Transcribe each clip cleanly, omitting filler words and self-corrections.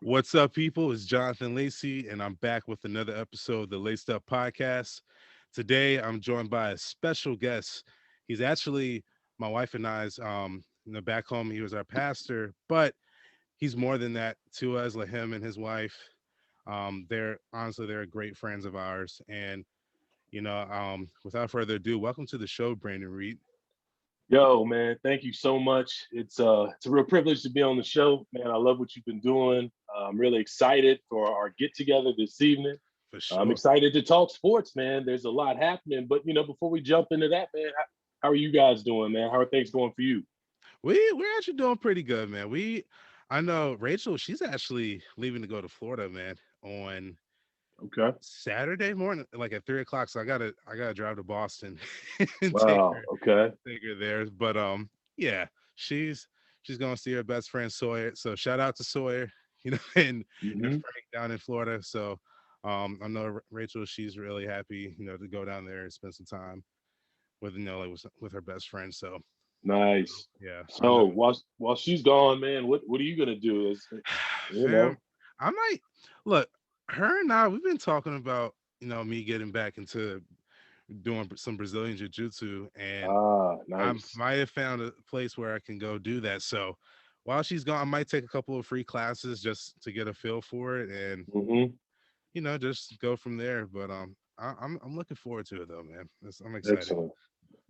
What's up, people? It's Jonathan Lacey, and I'm back with another episode of the Laced Up Podcast. Today, I'm joined by a special guest. He's actually my wife and I's, back home. He was our pastor, but he's more than that to us, like him and his wife. They're great friends of ours. And, without further ado, welcome to the show, Brandon Reed. Yo, man, thank you so much. It's a real privilege to be on the show, man. I love what you've been doing. I'm really excited for our get together this evening. For I'm sure. excited to talk sports, man. There's a lot happening, but before we jump into that, man, how are you guys doing, man? How are things going for you? We're actually doing pretty good, man. I know Rachel, she's actually leaving to go to Florida, man, on Okay. Saturday morning, like at 3 o'clock. So I gotta drive to Boston and Wow. Okay. take her there. But yeah, she's she's gonna see her best friend Sawyer. So shout out to Sawyer, and Hmm. Frank down in Florida. So I know Rachel, she's really happy, to go down there and spend some time with like with her best friend. So Nice. yeah, I know. So while she's gone, man, what are you gonna do? Is you Fam, know? I might look, her and I, we've been talking about, me getting back into doing some Brazilian jiu-jitsu, and I Nice. might have found a place where I can go do that. So while she's gone, I might take a couple of free classes just to get a feel for it and Hmm. just go from there. But I'm looking forward to it though, man. I'm excited. Excellent.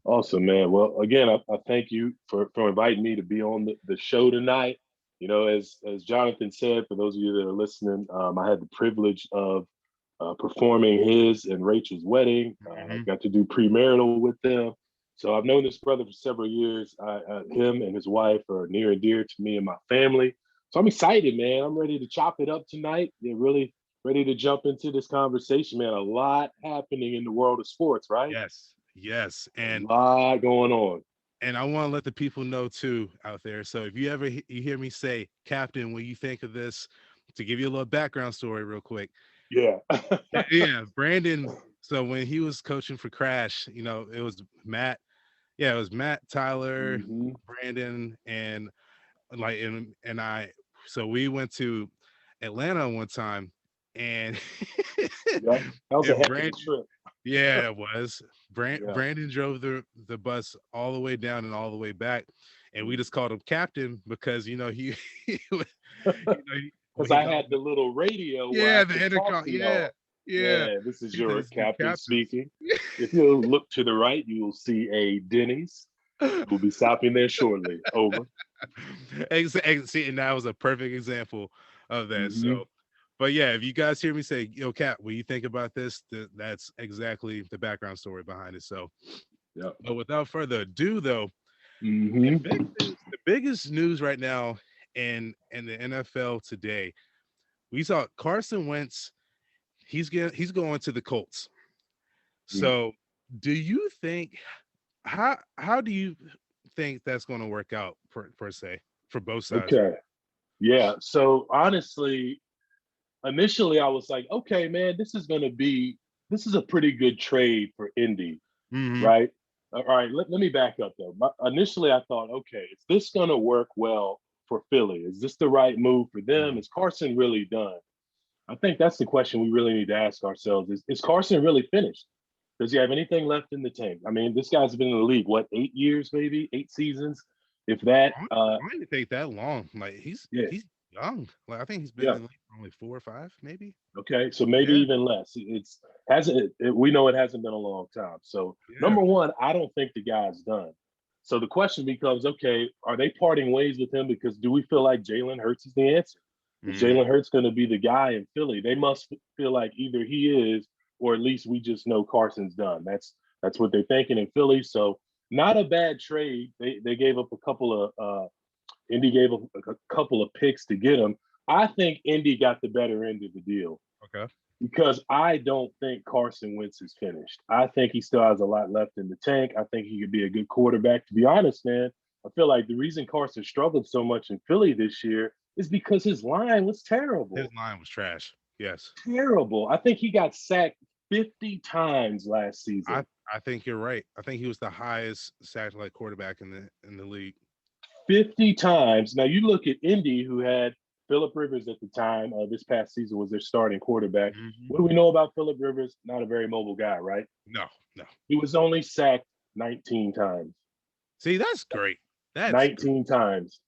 Awesome, man. Well, again, I thank you for inviting me to be on the show tonight. As Jonathan said, for those of you that are listening, I had the privilege of performing his and Rachel's wedding. Hmm. Got to do premarital with them. So I've known this brother for several years. Him and his wife are near and dear to me and my family. So I'm excited, man. I'm ready to chop it up tonight. They're really ready to jump into this conversation, man. A lot happening in the world of sports, right? Yes, yes, A and lot going on. I want to let the people know too out there. So if you ever you hear me say, Captain, when you think of this, to give you a little background story real quick. Yeah. Yeah, Brandon. So when he was coaching for Crash, it was Matt. Yeah, it was Matt, Tyler, Hmm. Brandon, and and I. So we went to Atlanta one time, and Yep. That was a and heck of a Brandon. trip. Yeah, it was. Yeah. Brandon drove the bus all the way down and all the way back, and we just called him Captain because when Because he I got had the little radio where I yeah, the could talk intercom, to yeah, y'all. yeah. Yeah, this is He your says the captain captains. speaking. If you look to the right, you will see a Denny's. We'll be stopping there shortly. Over. See, and that was a perfect example of that. Hmm. So, but yeah, if you guys hear me say, "Yo, Cap, what you think about this?" That's exactly the background story behind it. So, Yep. but without further ado, though, the Hmm. big news, the biggest news right now in the NFL today, we saw Carson Wentz. He's going to the Colts. So, do you think how do you think that's going to work out per se for both sides? Okay. Yeah. So honestly, initially I was like, okay, man, this is a pretty good trade for Indy, Hmm. right? All right, let me back up though. Initially, I thought, okay, is this going to work well for Philly? Is this the right move for them? Hmm. Is Carson really done? I think that's the question we really need to ask ourselves: Is Carson really finished? Does he have anything left in the tank? I mean, this guy's been in the league what 8 years, maybe 8 seasons, if that. Why did it take that long? Like Yeah, he's young. Like I think he's been in yeah. the league for only 4 or 5, maybe. Okay, so maybe Yeah, even less. It's hasn't. We know it hasn't been a long time. So yeah. number one, I don't think the guy's done. So the question becomes, okay, are they parting ways with him because do we feel like Jalen Hurts is the answer? Is Hmm. Jalen Hurts going to be the guy in Philly? They must feel like either he is, or at least we just know Carson's done. That's what they're thinking in Philly. So not a bad trade. They gave up a couple of Indy gave up a couple of picks to get him. I think Indy got the better end of the deal Okay. because I don't think Carson Wentz is finished. I think he still has a lot left in the tank. I think he could be a good quarterback. To be honest, man, I feel like the reason Carson struggled so much in Philly this year is because his line was His terrible. line was trash. Yes, Terrible. I think he got sacked 50 times last I season. I think you're right. I think he was the highest sack quarterback in the league. 50 times. Now you look at Indy, who had Phillip Rivers at the time, this past season, was their starting quarterback. Mhm. What do we know about Phillip Rivers? Not a very mobile guy, right? No, no. He was only sacked 19 times. See, that's great. That's great. 19 times.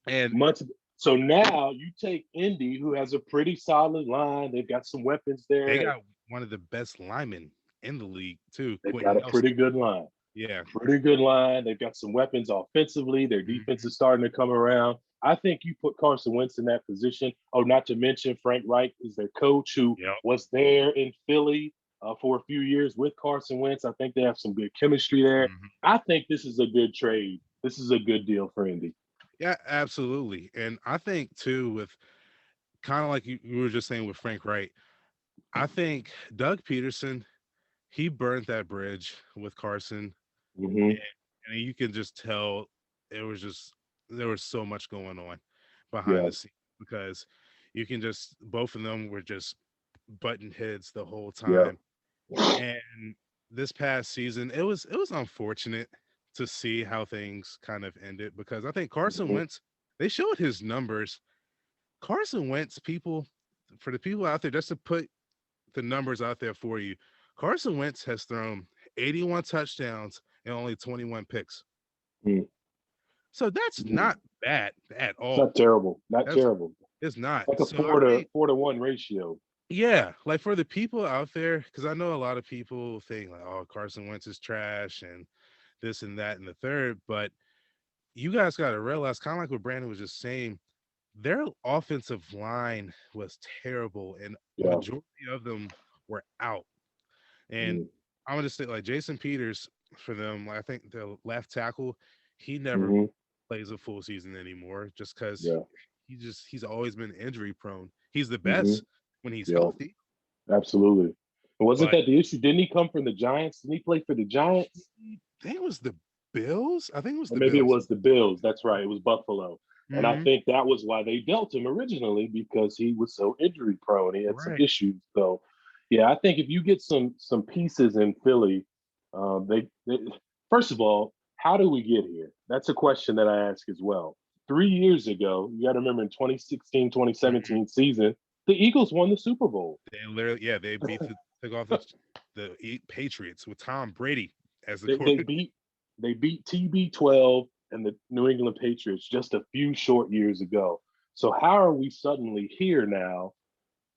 And Much. So now you take Indy, who has a pretty solid line. They've got some weapons they there. got one of the best linemen in the league too, They've got Quentin a Nelson. pretty good line. Yeah. Pretty good line. They've got some weapons offensively. Their defense Mhm. is starting to come around. I think you put Carson Wentz in that position. Oh, not to mention Frank Reich is their coach, who Yep. was there in Philly for a few years with Carson Wentz. I think they have some good chemistry there. Mhm. I think this is a good trade. This is a good deal for Indy. Yeah, absolutely. And I think too, with kind of like you were just saying with Frank Wright, I think Doug Peterson, he burnt that bridge with Carson, Mm-hmm. and you can just tell it was just there was so much going on behind Yeah. the scenes because you can just both of them were just button heads the whole Yeah. time. And this past season, it was unfortunate to see how things kind of ended because I think Carson Mm-hmm. Wentz, they showed his numbers. Carson Wentz, people, for the people out there, just to put the numbers out there for you, Carson Wentz has thrown 81 touchdowns and only 21 picks. So that's Mm-hmm. not bad at It's all. not terrible. Not That's terrible. it's not. Like a So I four to think, 4-1 ratio. yeah, like for the people out there, because I know a lot of people think like, oh, Carson Wentz is trash and this and that and the third, but you guys got to realize, kind of like what Brandon was just saying, their offensive line was terrible, and Yeah. majority of them were out. And Mm-hmm. I'm gonna say like Jason Peters for them. I think the left tackle, he never Mm-hmm. plays a full season anymore, just because Yeah. he's always been injury prone. He's the Mm-hmm. best when he's Yeah. healthy, Absolutely. Wasn't but that the issue? Didn't he come from the Giants? Didn't he play for the Giants? I think it was the Bills. I think it was Or the maybe it Bills. was the Bills. That's right. It was Buffalo. And I Hmm. think that was why they dealt him originally, because he was so injury prone. He had some Right. issues. So, yeah, I think if you get some pieces in Philly, they first of all, how do we get here? That's a question that I ask as well. 3 years ago, you got to remember in 2016, Hmm. 2017 season, the Eagles won the Super Bowl. They literally, yeah, they took off the Patriots with Tom Brady as the They, they quarterback. beat they beat TB12 and the New England Patriots just a few short years ago. So how are we suddenly here now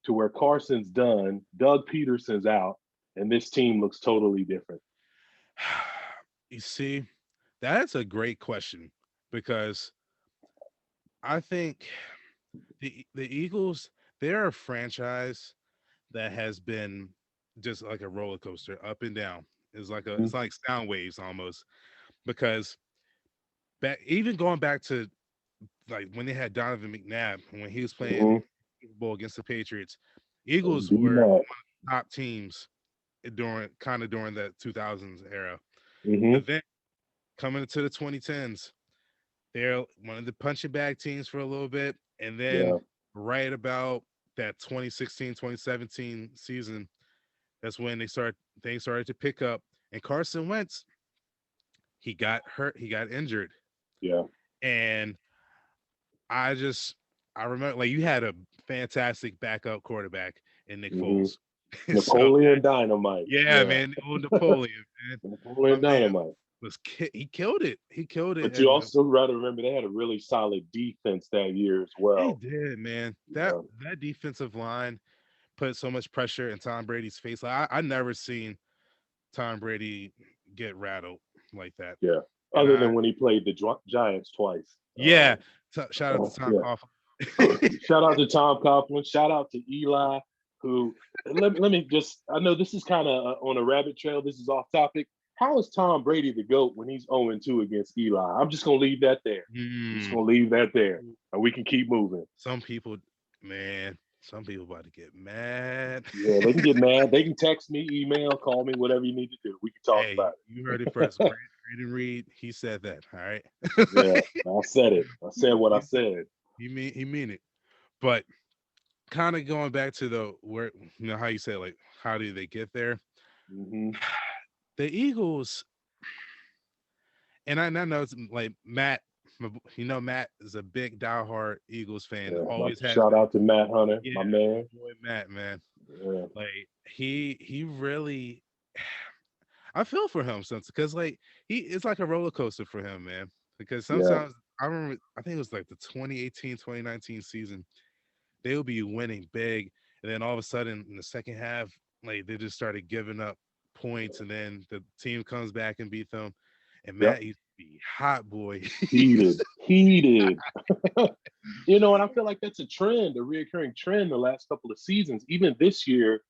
to where Carson's done, Doug Peterson's out, and this team looks totally different? You see, that's a great question because I think the Eagles, they're a franchise that has been just like a roller coaster, up and down. It's Mhm. like sound waves almost because back even going back to like when they had Donovan McNabb and when he was playing Mhm. Super Bowl against the Patriots, Eagles Indeed were not. top teams during that 2000s era. Mhm. But then coming into the 2010s, they're one of the punching bag teams for a little bit. And then Yeah. right about that 2016, 2017 season, that's when things started to pick up. And Carson Wentz, he got hurt, he got injured. Yeah. And I just I remember like you had a fantastic backup quarterback in Nick Mhm. Foles. So Napoleon Dynamite. yeah, Yeah. man, old Napoleon, man. My Napoleon man Dynamite. he killed it. He killed it. But you And also got to remember they had a really solid defense that year as they well. did, man. That Yeah. that defensive line put so much pressure in Tom Brady's face. Like I never seen Tom Brady get rattled like that. Yeah. And Other than when he played the Giants twice. yeah, shout out to Tom Yeah. Coughlin. Shout out to Tom Coughlin. Shout out to Eli, who let me just, I know this is kind of on a rabbit trail. This is off topic. How is Tom Brady the GOAT when he's 0-2 against Eli? I'm just going to leave that there. I'm just Hmm. going to leave that there. And we can keep moving. Some people, man, some people about to get mad. Yeah, they can get mad. They can text me, email, call me, whatever you need to do. We can talk Hey, about you heard it first. it. Braden Reed, he said that. All right. Yeah, I said it. I said what I he said said. he mean it. But kind of going back to the where how you say like how do they get there? Hmm. The Eagles, and I know it's like Matt. Matt is a big diehard Eagles fan. Yeah, Always has shout been. out to Matt Hunter, Yeah, my my man. boy Matt, man. Yeah, Like he really I feel for him since because like it's like a roller coaster for him, man. Because yeah. sometimes I remember I think it was like the 2018, 2019 season, they'll be winning big, and then all of a sudden in the second half, like they just started giving up points, and then the team comes back and beat them. And Yep. Matt used to be hot boy. Heated. And I feel like that's a trend, a reoccurring trend the last couple of seasons. Even this year,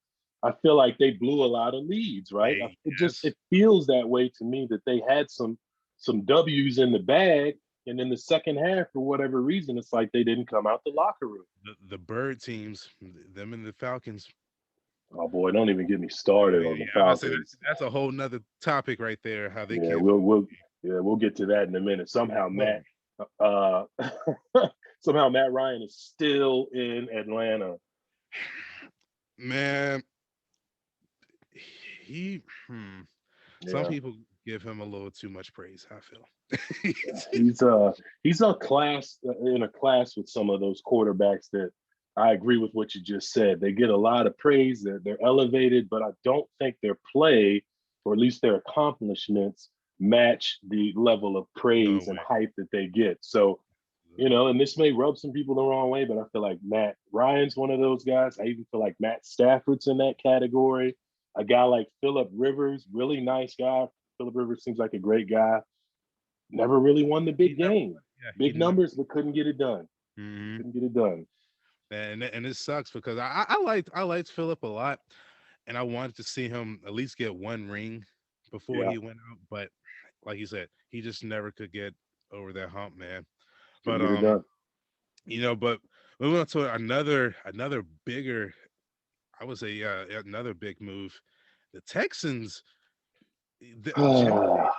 I feel like they blew a lot of leads, right? Hey, It yes. feels that way to me that they had some W's in the bag, and in the second half, for whatever reason, it's like they didn't come out the locker room. The bird teams, them and the Falcons. Oh boy, don't even get me started on the Yeah, I'm about to say Falcons. that's a whole nother topic right there. How they Yeah, can't. we'll get to that in a minute. Oh Uh somehow Matt Ryan is still in Atlanta. man, he. Some Yeah. people give him a little too much praise. I feel. Yeah, he's a class in a class with some of those quarterbacks that I agree with what you just said. They get a lot of praise. They're elevated, but I don't think their play, or at least their accomplishments, match the level of No praise and way. hype that they get. So, and this may rub some people the wrong way, but I feel like Matt Ryan's one of those guys. I even feel like Matt Stafford's in that category. A guy like Philip Rivers, really nice guy. Philip Rivers seems like a great guy. Never really won the He big never. game. Yeah, he Big never. numbers, but couldn't get it done. hmm Couldn't get it done. And it sucks because I liked Philip a lot, and I wanted to see him at least get one ring before Yeah, he went out. But like you said, he just never could get over that hump, man. couldn't But get it done. but moving on to another bigger, I would say, yeah, another big move. The Texans, J.J. Watt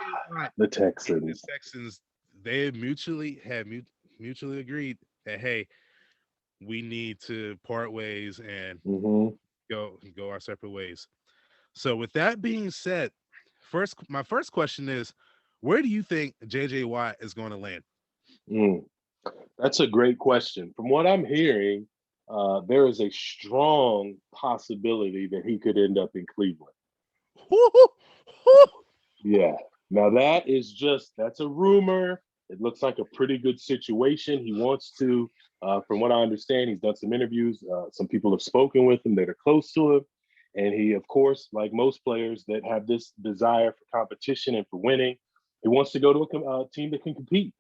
The and the Texans. Texans, they mutually agreed that hey, we need to part ways and Hmm. go our separate ways. So with that being said, my first question is, where do you think J.J. Watt is going to land? Mm. That's a great question. From what I'm hearing, there is a strong possibility that he could end up in Cleveland. Yeah. Now that's a rumor. It looks like a pretty good situation. He wants to, from what I understand, he's done some interviews. Some people have spoken with him that are close to him. And he, of course, like most players that have this desire for competition and for winning, he wants to go to a team that can compete.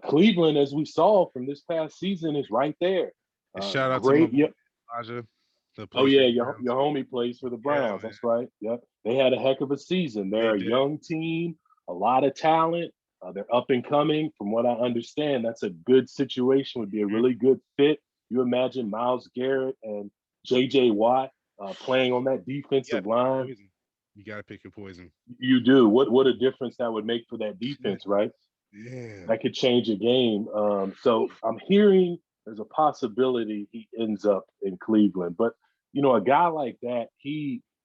Cleveland, as we saw from this past season, is right there. And shout out to my Great. boy Yeah. Elijah, that Oh plays for yeah, the your Browns. homie plays for the Yeah, Browns. man, That's right. Yep. They had a heck of a season. they They're a did. young team, a lot of talent. They're up and coming. From what I understand, that's a good situation. Would be a Mhm. really good fit. You imagine Miles Garrett and J.J. Watt playing on that You gotta defensive pick your line. poison. You gotta pick your poison. You do. What a difference that would make for that defense, right? Yeah. That could change a game. So Oof. I'm hearing there's a possibility he ends up in Cleveland. But a guy like that,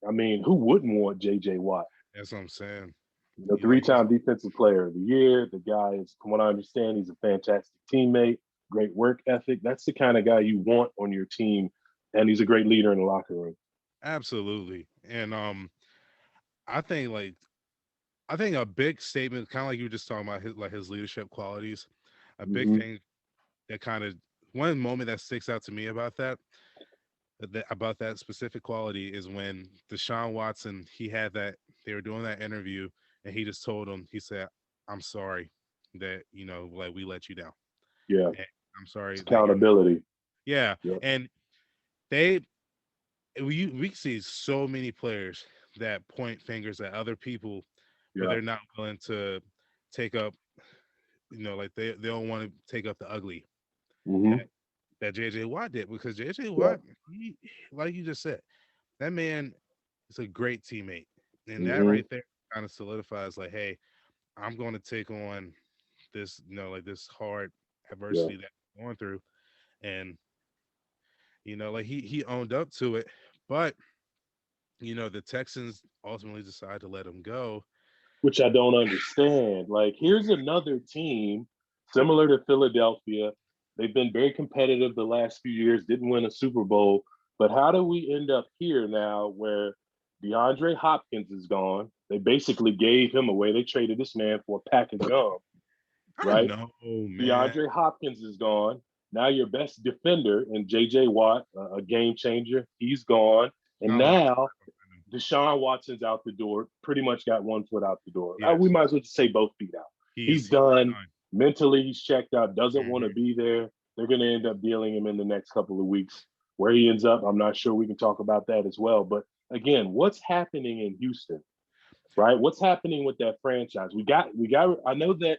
I mean, who wouldn't want J.J. Watt? That's what I'm saying. Like he's Three-time defensive player of the year. The guy is, from what I understand, he's a fantastic teammate, great work ethic. That's the kind of guy you want on your team, and he's a great leader in the locker room. absolutely. And I think a big statement, kind of like you were just talking about his leadership qualities. A big Hmm. thing that kind of one moment that sticks out to me about that specific quality is when Deshaun Watson, they were doing that interview, and he just told him, he said, "I'm sorry that like we let you down. Yeah, And I'm it's sorry that you're not." accountability. Yeah, Yep. and they we see so many players that point fingers at other people, but Yeah. they're not willing to take up, like they don't want to take up the ugly Hmm. that JJ Watt did, because JJ Yeah. Watt, like you just said, that man is a great teammate. And that Hmm. right there kind of solidifies like, hey, I'm going to take on this, like this hard Yeah. adversity that I'm going through. And, like he owned up to it. But, the Texans ultimately decided to let him go. Which I don't understand. Like, here's another team similar to Philadelphia. They've been very competitive the last few years, didn't win a Super Bowl. But how do we end up here now where DeAndre Hopkins is gone? They basically gave him away. They traded this man for a pack of gum, I right? know, man. DeAndre Hopkins is gone. Now your best defender in J.J. Watt, a game changer, he's gone. And now Deshaun Watson's out the door, pretty much got one foot out the door. Yes. We might as well just say both feet out. He's done. Mentally, he's checked out, doesn't want to be there. They're going to end up dealing him in the next couple of weeks. Where he ends up, I'm not sure. We can talk about that as well. But again, what's happening in Houston, right? What's happening with that franchise? We got. I know that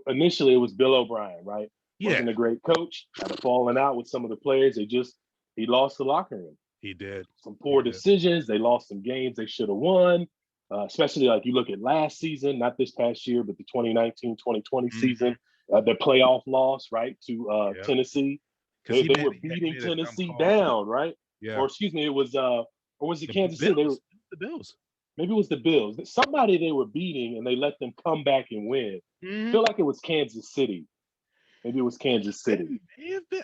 initially it was Bill O'Brien, right? Yeah. Wasn't a great coach. Had a falling out with some of the players. He lost the locker room. He did. Some poor decisions. They lost some games they should have won. Especially like you look at last season, not this past year, but the 2019-2020 season, the playoff loss, right, to Tennessee. They were beating Tennessee down, right? Yeah. Or excuse me, it was or was it Kansas City? The Bills. Maybe it was the Bills. Somebody they were beating and they let them come back and win. I feel like it was Kansas City. Maybe it was Kansas City.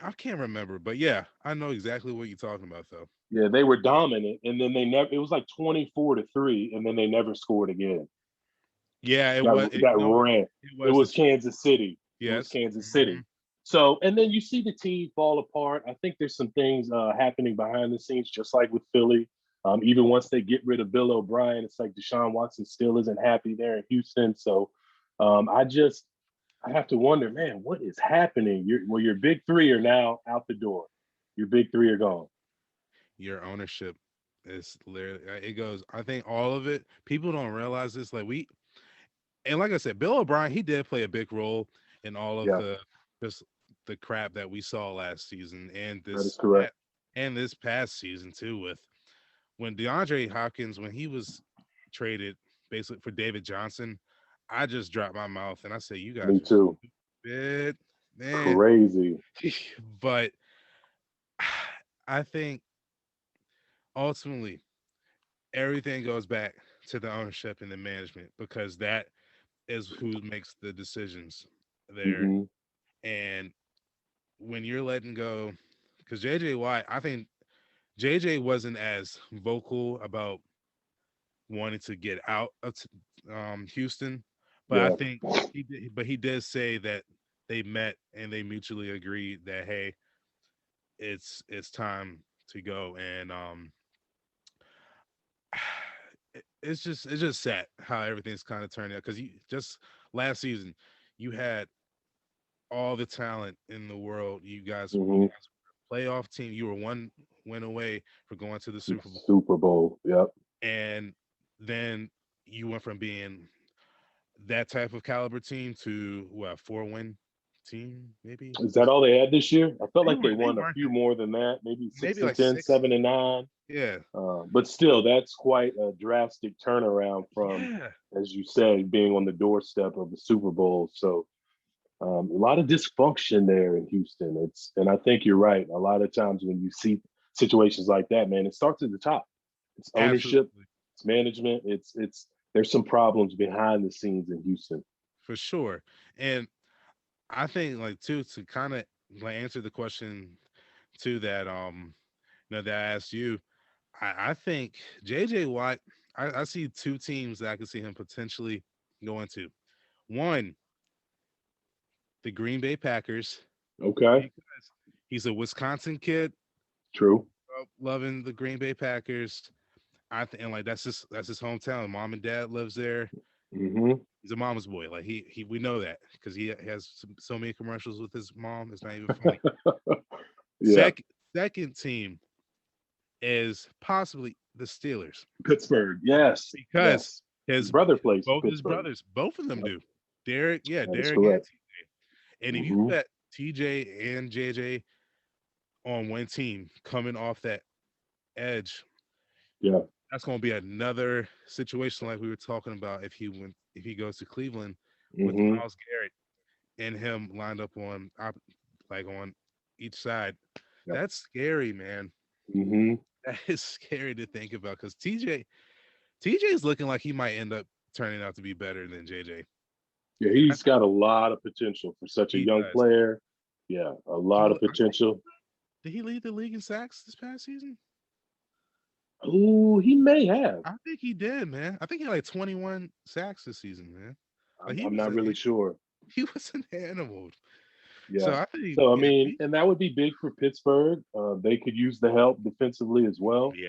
I can't remember, but yeah, I know exactly what you're talking about, though. Yeah, they were dominant, and then it was like 24-3, and then they never scored again. Yeah, it was Kansas City. Yes. It was Kansas City. So, and then you see the team fall apart. I think there's some things happening behind the scenes, just like with Philly. Even once they get rid of Bill O'Brien, it's like Deshaun Watson still isn't happy there in Houston. So I have to wonder, man, what is happening? Your big three are now out the door. Your big three are gone. Your ownership is literally, it goes, I think all of it, people don't realize this. Like like I said, Bill O'Brien, he did play a big role in all of the crap that we saw last season and this past season too, with when DeAndre Hopkins, when he was traded basically for David Johnson, I just dropped my mouth and I said, you guys Me too. Stupid, man. Crazy. But I think ultimately everything goes back to the ownership and the management, because that is who makes the decisions there. And when you're letting go, because JJ Watt, I think JJ wasn't as vocal about wanting to get out of Houston, but I think he did say that they met and they mutually agreed that, hey, it's time to go. And it's just sad how everything's kind of turned out, because you just last season you had all the talent in the world. You guys were a playoff team. You were one win away for going to the Super Bowl. Yep. And then you went from being that type of caliber team to what, 4-win team, maybe? Is that all they had this year? I felt like they won a few more than that, maybe 6-10, 7-9. Yeah. But still, that's quite a drastic turnaround from, as you said, being on the doorstep of the Super Bowl. So a lot of dysfunction there in Houston. And I think you're right. A lot of times when you see situations like that, man, it starts at the top. It's ownership, it's management, it's there's some problems behind the scenes in Houston. For sure. And I think, like, too, to kind of like answer the question too that that I asked you, I think JJ Watt, I see two teams that I could see him potentially going to. One, the Green Bay Packers. Okay. Because he's a Wisconsin kid. True. Loving the Green Bay Packers. I think, and like that's his hometown. Mom and dad lives there. He's a mama's boy. Like he we know that because he has so many commercials with his mom. It's not even funny. Second team is possibly the Steelers. Pittsburgh, yes. Because his brother plays. Both Pittsburgh. His brothers, both of them do. Derek and TJ. And if you bet TJ and JJ on one team coming off that edge, that's going to be another situation like we were talking about if he goes to Cleveland with Myles Garrett and him lined up on each side. That's scary, man. That is scary to think about, because TJ is looking like he might end up turning out to be better than JJ. Yeah, he's got a lot of potential for such a He young does. player. Yeah, a He, lot of I think, potential. did he lead the league in sacks this past season? Oh, he may have. I think he did, man. I think he had like 21 sacks this season, man. Like I'm not really sure. he was an animal. So Yeah. I think So I if mean, he, and that would be big for Pittsburgh. They could use the help defensively as well. yeah,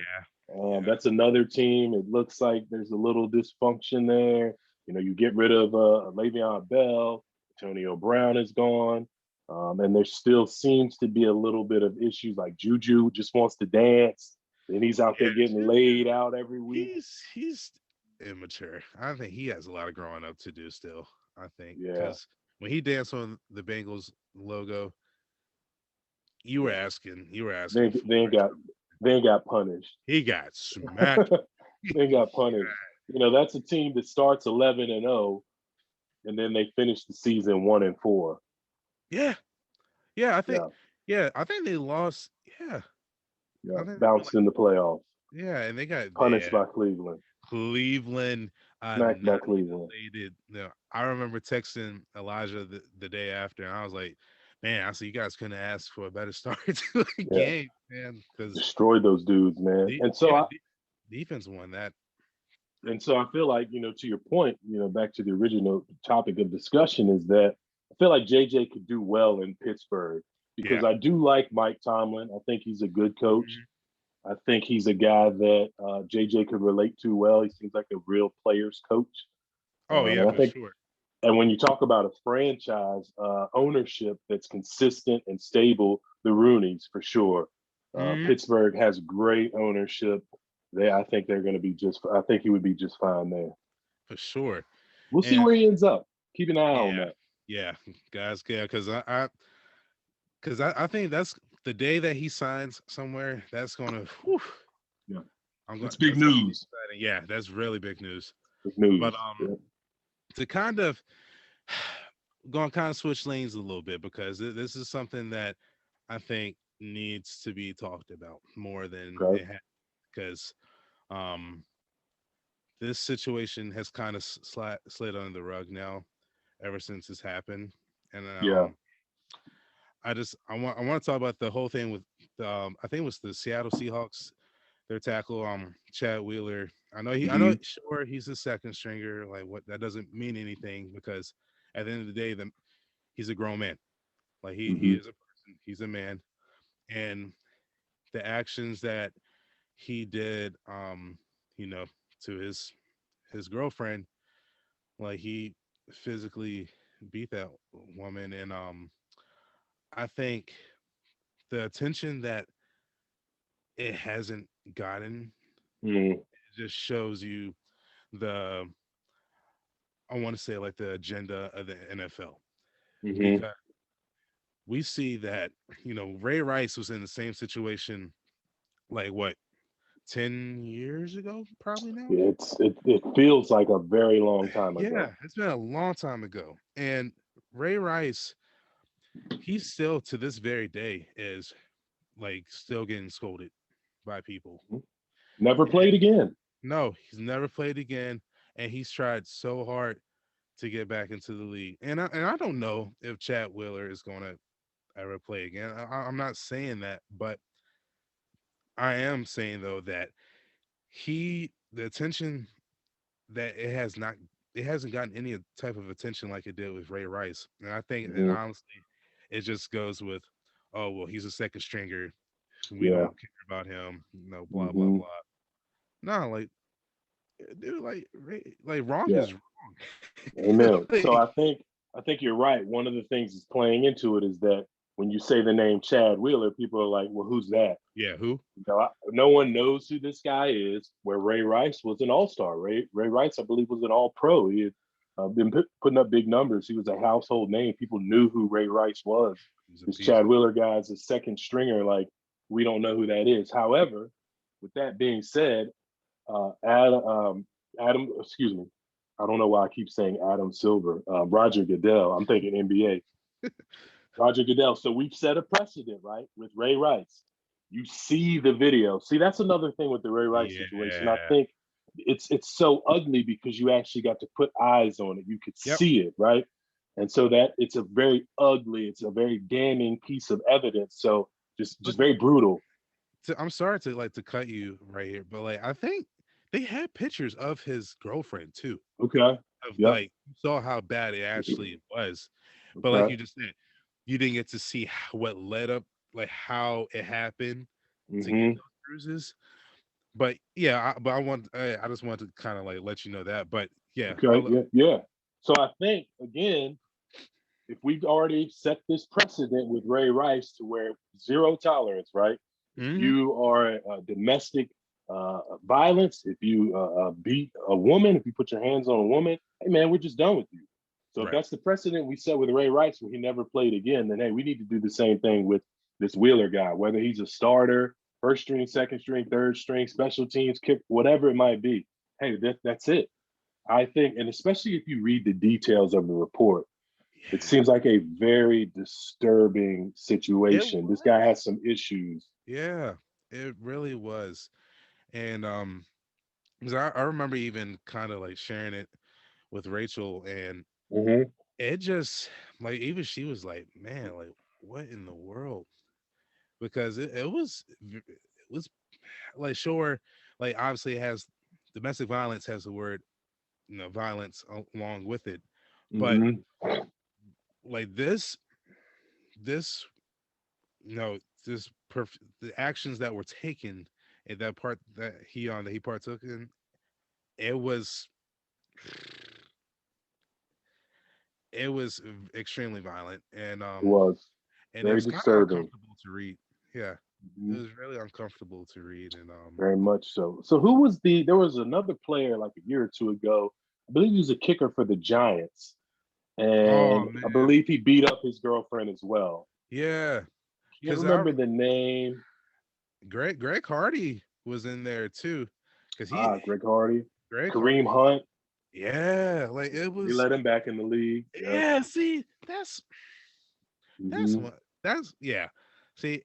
yeah, That's another team. It looks like there's a little dysfunction there. You get rid of Le'Veon Bell, Antonio Brown is gone, and there still seems to be a little bit of issues. Like Juju just wants to dance, and he's out there yeah. getting Juju, laid out every week. he's immature. I think he has a lot of growing up to do still. I think Yeah, because when he danced on the Bengals logo, you were asking for they ain't got they ain't got punished. he got smacked. They got punished. That's a team that starts 11-0, and then they finish the season 1-4. Yeah, yeah. Yeah, I think they lost. Yeah, yeah, I think they were bounced in the playoffs, yeah, and they got punished by Cleveland, Cleveland smacked by Cleveland. annihilated. No, I remember texting Elijah the day after, and I was like, "Man, I see you guys couldn't ask for a better start to the Yeah, game, man, because destroyed those dudes, man. the And so yeah I defense won that." and so I feel like to your point, back to the original topic of discussion is that I feel like JJ could do well in Pittsburgh Yeah, because I do like Mike Tomlin. I think he's a good coach. mhm. I think he's a guy that JJ could relate to well. He seems like a real players coach. Oh yeah, And I for think, sure, and when you talk about a franchise ownership that's consistent and stable, the Rooneys for sure. hmm Pittsburgh has great ownership. I think they're going to be just. I think he would be just fine there. for sure, We'll see and where he ends up. Keep an eye on yeah, that. yeah, guys, yeah, because I think that's the day that he signs somewhere. That's gonna, whew, Yeah, I'm going. that's big That's gonna be news. exciting. Yeah, that's really big news. Big But news. Yeah. to kind of going kind of switch lanes a little bit because this is something that I think needs to be talked about more than Okay. it has because um this situation has kind of slid under the rug now ever since this happened and Yeah. I want to talk about the whole thing with I think it was the Seattle Seahawks, their tackle Chad Wheeler. I know Hmm. sure he's a second stringer, like what that doesn't mean anything because at the end of the day he's a grown man. Like he Hmm. is a person, he's a man, and the actions that he did, you know, to his girlfriend, like he physically beat that woman, and I think the attention that it hasn't gotten Hmm. just shows you the I want to say like the agenda of the NFL Hmm. because we see that Ray Rice was in the same situation like what 10 years ago probably now. It feels like a very long time Yeah, ago. it's been a long time ago. And Ray Rice, he's still to this very day is like still getting scolded by people. Mhm. Never And played again. no, he's never played again. And he's tried so hard to get back into the league. And I don't know if Chad Wheeler is going to ever play again. I'm not saying that, but I am saying though that the attention that it hasn't gotten any type of attention like it did with Ray Rice. And I think and Hmm. honestly, it just goes with, oh well, he's a second stringer. We Yeah. don't care about him, blah blah Hmm. blah. No, like dude, like wrong Yeah. is wrong. Amen. Like, So I think you're right. One of the things that's playing into it is that when you say the name Chad Wheeler, people are like, "Well, who's that?" yeah, who? No one knows who this guy is. Where Ray Rice was an All-Star. Ray Rice, I believe, was an All-Pro. He had been putting up big numbers. He was a household name. People knew who Ray Rice was. He's a This beast. Chad Wheeler guy is a second stringer. Like we don't know who that is. However, with that being said, Adam, excuse me. I don't know why I keep saying Adam Silver. Roger Goodell. I'm thinking NBA. Roger Goodell. So we've set a precedent, right, with Ray Rice. You see the video. See, that's another thing with the Ray Rice situation. I Yeah, think it's so ugly because you actually got to put eyes on it. You could Yep. see it, right? And so that it's a very ugly, it's a very damning piece of evidence. So But just very brutal. I'm sorry to cut you right here, but like I think they had pictures of his girlfriend too. Okay. Of Yep. like you saw how bad it actually was. But like Okay. you just said, you didn't get to see what led up, like how it happened to get Hmm. those bruises. But yeah, but I just want to kind of like let you know that. But yeah, Okay. Yeah. Yeah. So I think again, if we've already set this precedent with Ray Rice to where zero tolerance, right? If mhm, you are domestic violence, if you beat a woman, if you put your hands on a woman, hey man, we're just done with you. So if right, that's the precedent we set with Ray Rice when he never played again, then hey, we need to do the same thing with this Wheeler guy, whether he's a starter, first string, second string, third string, special teams, kick, whatever it might be. Hey, that's it. I think, and especially if you read the details of the report, it yeah, seems like a very disturbing it situation. This guy was, has some issues. yeah, it really was, and 'cause I remember even kind of like sharing it with Rachel, and Hmm. it just like even she was like, man, like what in the world? Because it was like sure, like obviously it has domestic violence has the word violence along with it, but Hmm. like this you know this the actions that were taken and that part that he partook in, it was it was extremely violent, It was and it very was kind of disturbing. uncomfortable to read. Yeah, it Hmm. was really uncomfortable to read, and Very much so. So who was there was another player like a year or two ago. I believe he was a kicker for the Giants. oh And I man, believe he beat up his girlfriend as well. yeah, Can't because I remember the name. Greg Hardy was in there too, because Greg Hardy. Greg Hardy, Kareem Hunt. yeah, like it They was, let him back in the league. Yep. yeah. See, that's Hmm. what that's yeah. See,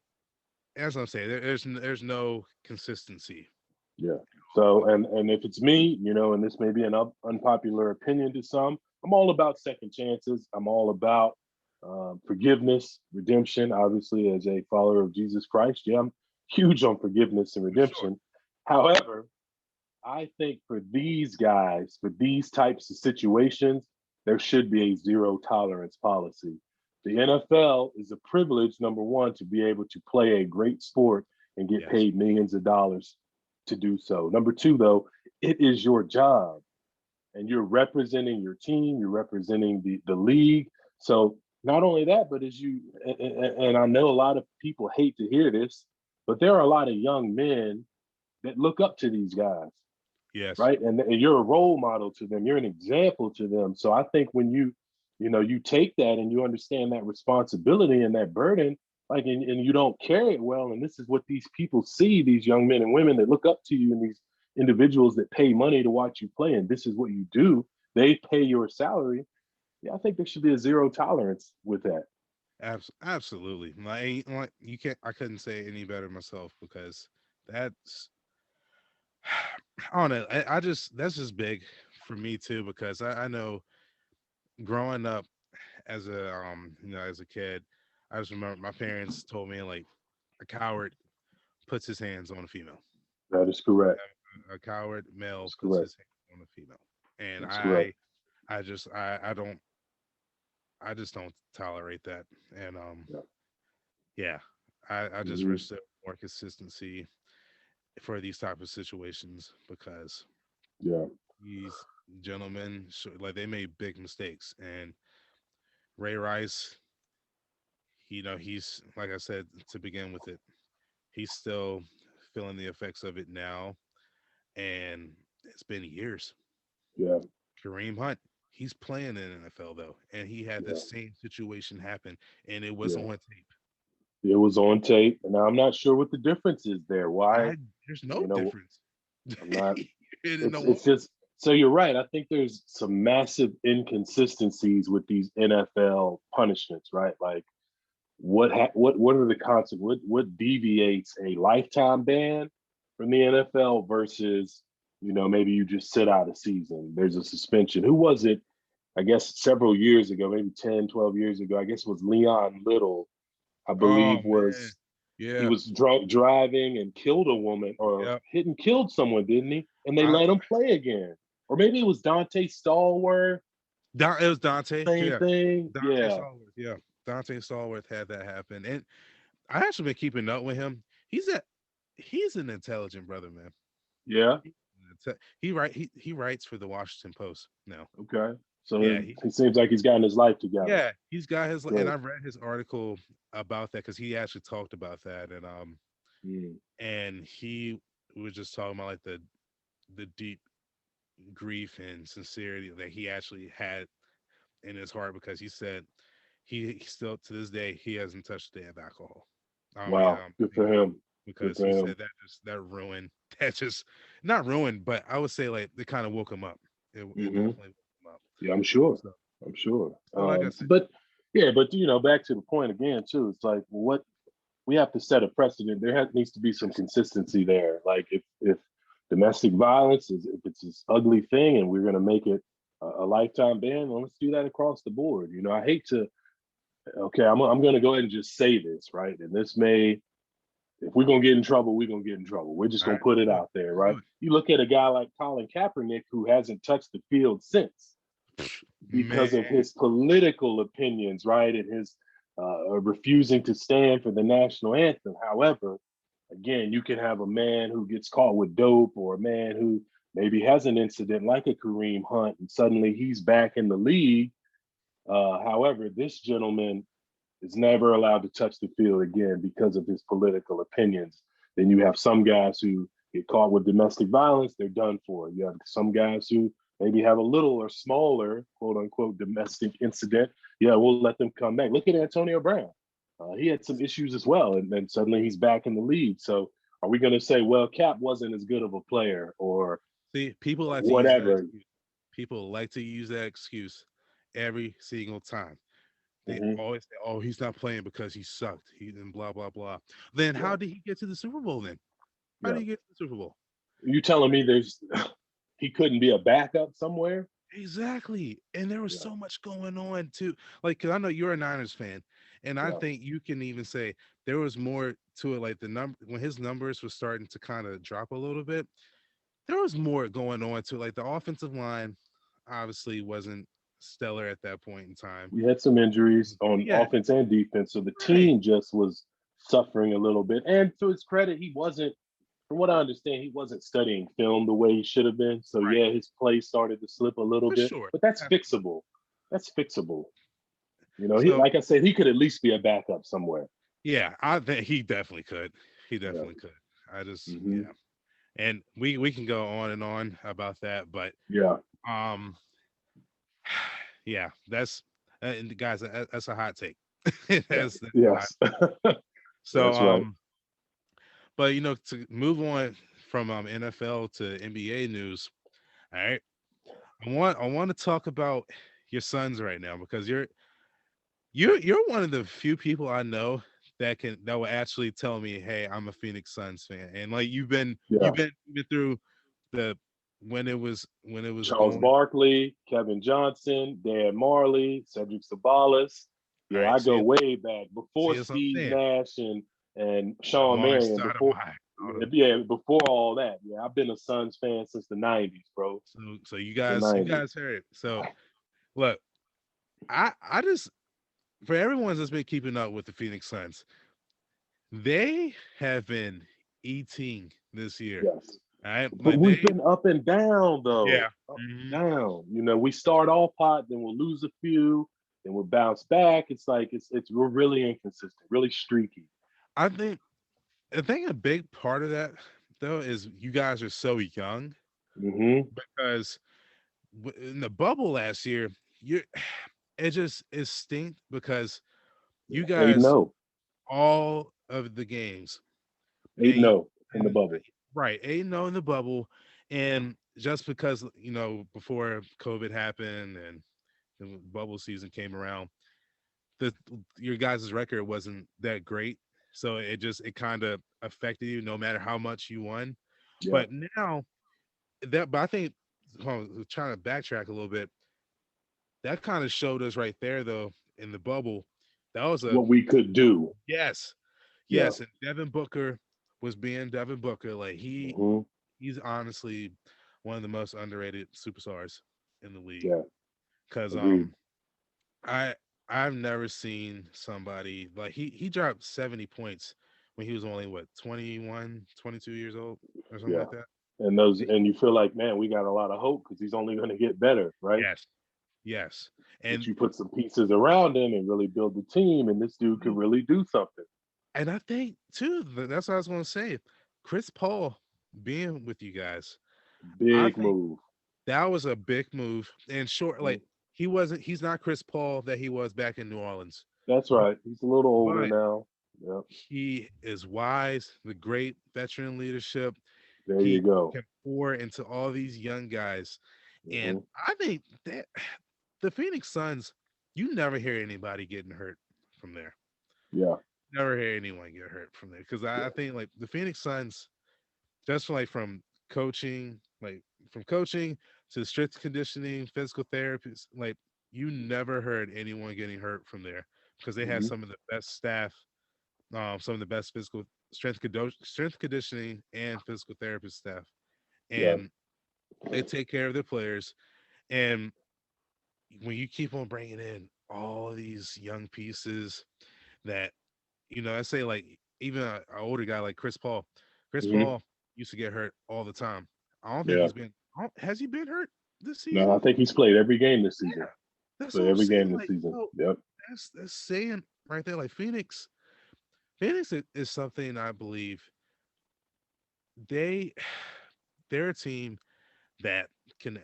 as I'm saying, there's no consistency. Yeah. So, and if it's me, and this may be an unpopular opinion to some, I'm all about second chances. I'm all about forgiveness, redemption. Obviously, as a follower of Jesus Christ, yeah, I'm huge on forgiveness and For sure. redemption. However, I think for these guys, for these types of situations, there should be a zero tolerance policy. The NFL is a privilege, number one, to be able to play a great sport and get Yes. paid millions of dollars to do so. Number two, though, it is your job and you're representing your team, you're representing the league. So not only that, but as you and I know a lot of people hate to hear this, but there are a lot of young men that look up to these guys, Yes. right? And you're a role model to them. You're an example to them. So I think when you take that and you understand that responsibility and that burden, like, and you don't carry it well, and this is what these people see, these young men and women that look up to you and these individuals that pay money to watch you play, and this is what you do. They pay your salary. Yeah, I think there should be a zero tolerance with that. Absolutely. Like you can't. I couldn't say any better myself because that's. I don't know. I just that's just big for me too because I know growing up as a as a kid, I just remember my parents told me like a coward puts his hands on a female. That is correct. A coward male That's puts correct. his hands on a female, and That's correct. I just don't tolerate that. And Yeah. yeah, I just Hmm. wish there was more consistency for these type of situations because Yeah. these gentlemen like they made big mistakes, and Ray Rice, he's like I said to begin with it, he's still feeling the effects of it now, and it's been years. Yeah. Kareem Hunt, he's playing in the NFL though, and he had the Yeah. same situation happen, and it was Yeah. on tape. It was on tape. And I'm not sure what the difference is there. Why? I There's no You know, difference. I'm not. It's No, it's just so you're right. I think there's some massive inconsistencies with these NFL punishments, right? Like what are the consequences? What deviates a lifetime ban from the NFL versus maybe you just sit out a season. There's a suspension. Who was it? I guess several years ago, maybe 10, 12 years ago, I guess it was Leon Little, I Oh believe man, he yeah, was drunk driving and killed a woman or yeah. hit and killed someone, didn't he? And they I let him play again. Or maybe it was Dante Stallworth, It was Dante. same Yeah, thing. Dante Yeah. Stallworth. Yeah, Dante Stallworth had that happen, and I actually been keeping up with him. He's an intelligent brother, man. Yeah. He writes for the Washington Post now. Okay. So Yeah, it seems like he's gotten his life together. yeah, he's got his, and Good. I read his article about that because he actually talked about that, Mm. and he was just talking about like the deep grief and sincerity that he actually had in his heart because he said he still to this day he hasn't touched a day of alcohol. Wow. Good for him. Good Because for he him. said that ruined that just not ruined, but I would say like it kind of woke him up. It Hmm. definitely woke him up. Yeah, I'm sure. So, I'm sure. so like I said, But yeah, but back to the point again too. It's like what we have to set a precedent. Needs to be some consistency there. Like if domestic violence is if it's this ugly thing and we're going to make it a lifetime ban, well, let's do that across the board. I hate to. Okay, I'm going to go ahead and just say this, right? And this may, if we're going to get in trouble, we're going to get in trouble. We're just all going right, to put it do it, out there, do right? You look at a guy like Colin Kaepernick who hasn't touched the field since it, man. because of his political opinions, right? And his refusing to stand for the national anthem. However, again, you can have a man who gets caught with dope or a man who maybe has an incident like a Kareem Hunt and suddenly he's back in the league. However, this gentleman is never allowed to touch the field again because of his political opinions. Then you have some guys who get caught with domestic violence, they're done for. You have some guys who maybe have a little or smaller, quote unquote, domestic incident. Yeah, we'll let them come back. Look at Antonio Brown. He had some issues as well, and then suddenly he's back in the league. So are we going to say, well, Cap wasn't as good of a player or See, people like to use that whatever? excuse. People like to use that excuse every single time. They Mm-hmm. always say, "Oh, he's not playing because he sucked." He and blah blah blah. Then Yeah, how did he get to the Super Bowl? Then how yeah. did he get to the Super Bowl? You telling me he couldn't be a backup somewhere? Exactly. And there was Yeah, so much going on too. Like, cause I know you're a Niners fan, and I yeah. think you can even say there was more to it. Like the number when his numbers were starting to kind of drop a little bit, there was more going on to it. Like the offensive line obviously wasn't stellar at that point in time. We had some injuries on Yeah, offense and defense, so the right. team just was suffering a little bit. And to his credit, he wasn't, from what I understand, he wasn't studying film the way he should have been. So Right. yeah, his play started to slip a little For bit, sure. but that's Absolutely. fixable. That's fixable. He, So like I said, he could at least be a backup somewhere. yeah, I think he definitely could. He Yeah. definitely could. I just Hmm. yeah. And we can go on and on about that, but Yeah. um yeah, and guys, that's a hot take. Yeah. That's a hot Yes. take. So That's right. but to move on from NFL to NBA news, all right. I want to talk about your Suns right now because you're one of the few people I know that will actually tell me, "Hey, I'm a Phoenix Suns fan." And like Yeah. you've been through the when it was Charles going. Barkley, Kevin Johnson, Dan Marley, Cedric Sabalas. All Yeah, right, I go way back before see that's what I'm Steve saying. Nash and Sean Amari Marion. Before Stoudemire, all them. yeah, before all that. Yeah, I've been a Suns fan since the '90s, bro. So The you '90s. guys heard it. So look, I just for everyone that's been keeping up with the Phoenix Suns, they have been eating this year. Yes. All right, But like we've they been up and down though. yeah. Up and Mhm. down. We start off hot, then we'll lose a few, then we'll bounce back. It's like it's we're really inconsistent, really streaky. I think a big part of that though is you guys are so young Hmm. because in the bubble last year, you it just it stinked because you Yeah. 8 guys 0. all of the games 8 and 0 in the bubble. right 8-0 in the bubble, and just because before COVID happened and the bubble season came around, the your guys' record wasn't that great, so it kind of affected you no matter how much you won. Yeah. But now but I think trying to backtrack a little bit, that kind of showed us right there though in the bubble. That was a What we could do. yes, Yeah. yes, and Devin Booker was being Devin Booker. Like Hmm. he's honestly one of the most underrated superstars in the league. Yeah. Cause Agreed. I I've never seen somebody like he dropped 70 points when he was only what 21, 22 years old or something Yeah. like that. And you feel like, man, we got a lot of hope because he's only going to get better, right? Yes, yes, But and you put some pieces around him and really build the team, and this dude could really do something. I think too that's what I was going to say. Chris Paul being with you guys, I Big think move. that was a big move. And short, Mhm. like he's not Chris Paul that he was back in New Orleans, That's right. He's a little older but now. Yep. he is wise, the great veteran leadership. There you He go. can pour into all these young guys. And Hmm. I think that the Phoenix Suns, you never hear anybody getting hurt from there. Yeah. Never hear anyone get hurt from there. Because I Yeah. think like the Phoenix Suns, just like coaching, like from coaching to strict conditioning, physical therapists, like you never heard anyone getting hurt from there because they had Hmm. some of the best staff, some of the best physical strength conditioning and physical therapist staff, Yeah. and they take care of their players. And when you keep on bringing in all these young pieces that I say like even an older guy like Chris Paul. Chris Hmm. Paul used to get hurt all the time. I don't think Yeah. he's been. Has he been hurt this No, I season? think he's played every game this season. Yeah, that's Played what I'm every saying. game this Like, season. Yep. that's saying right there. Like Phoenix is something I believe they they're a team that can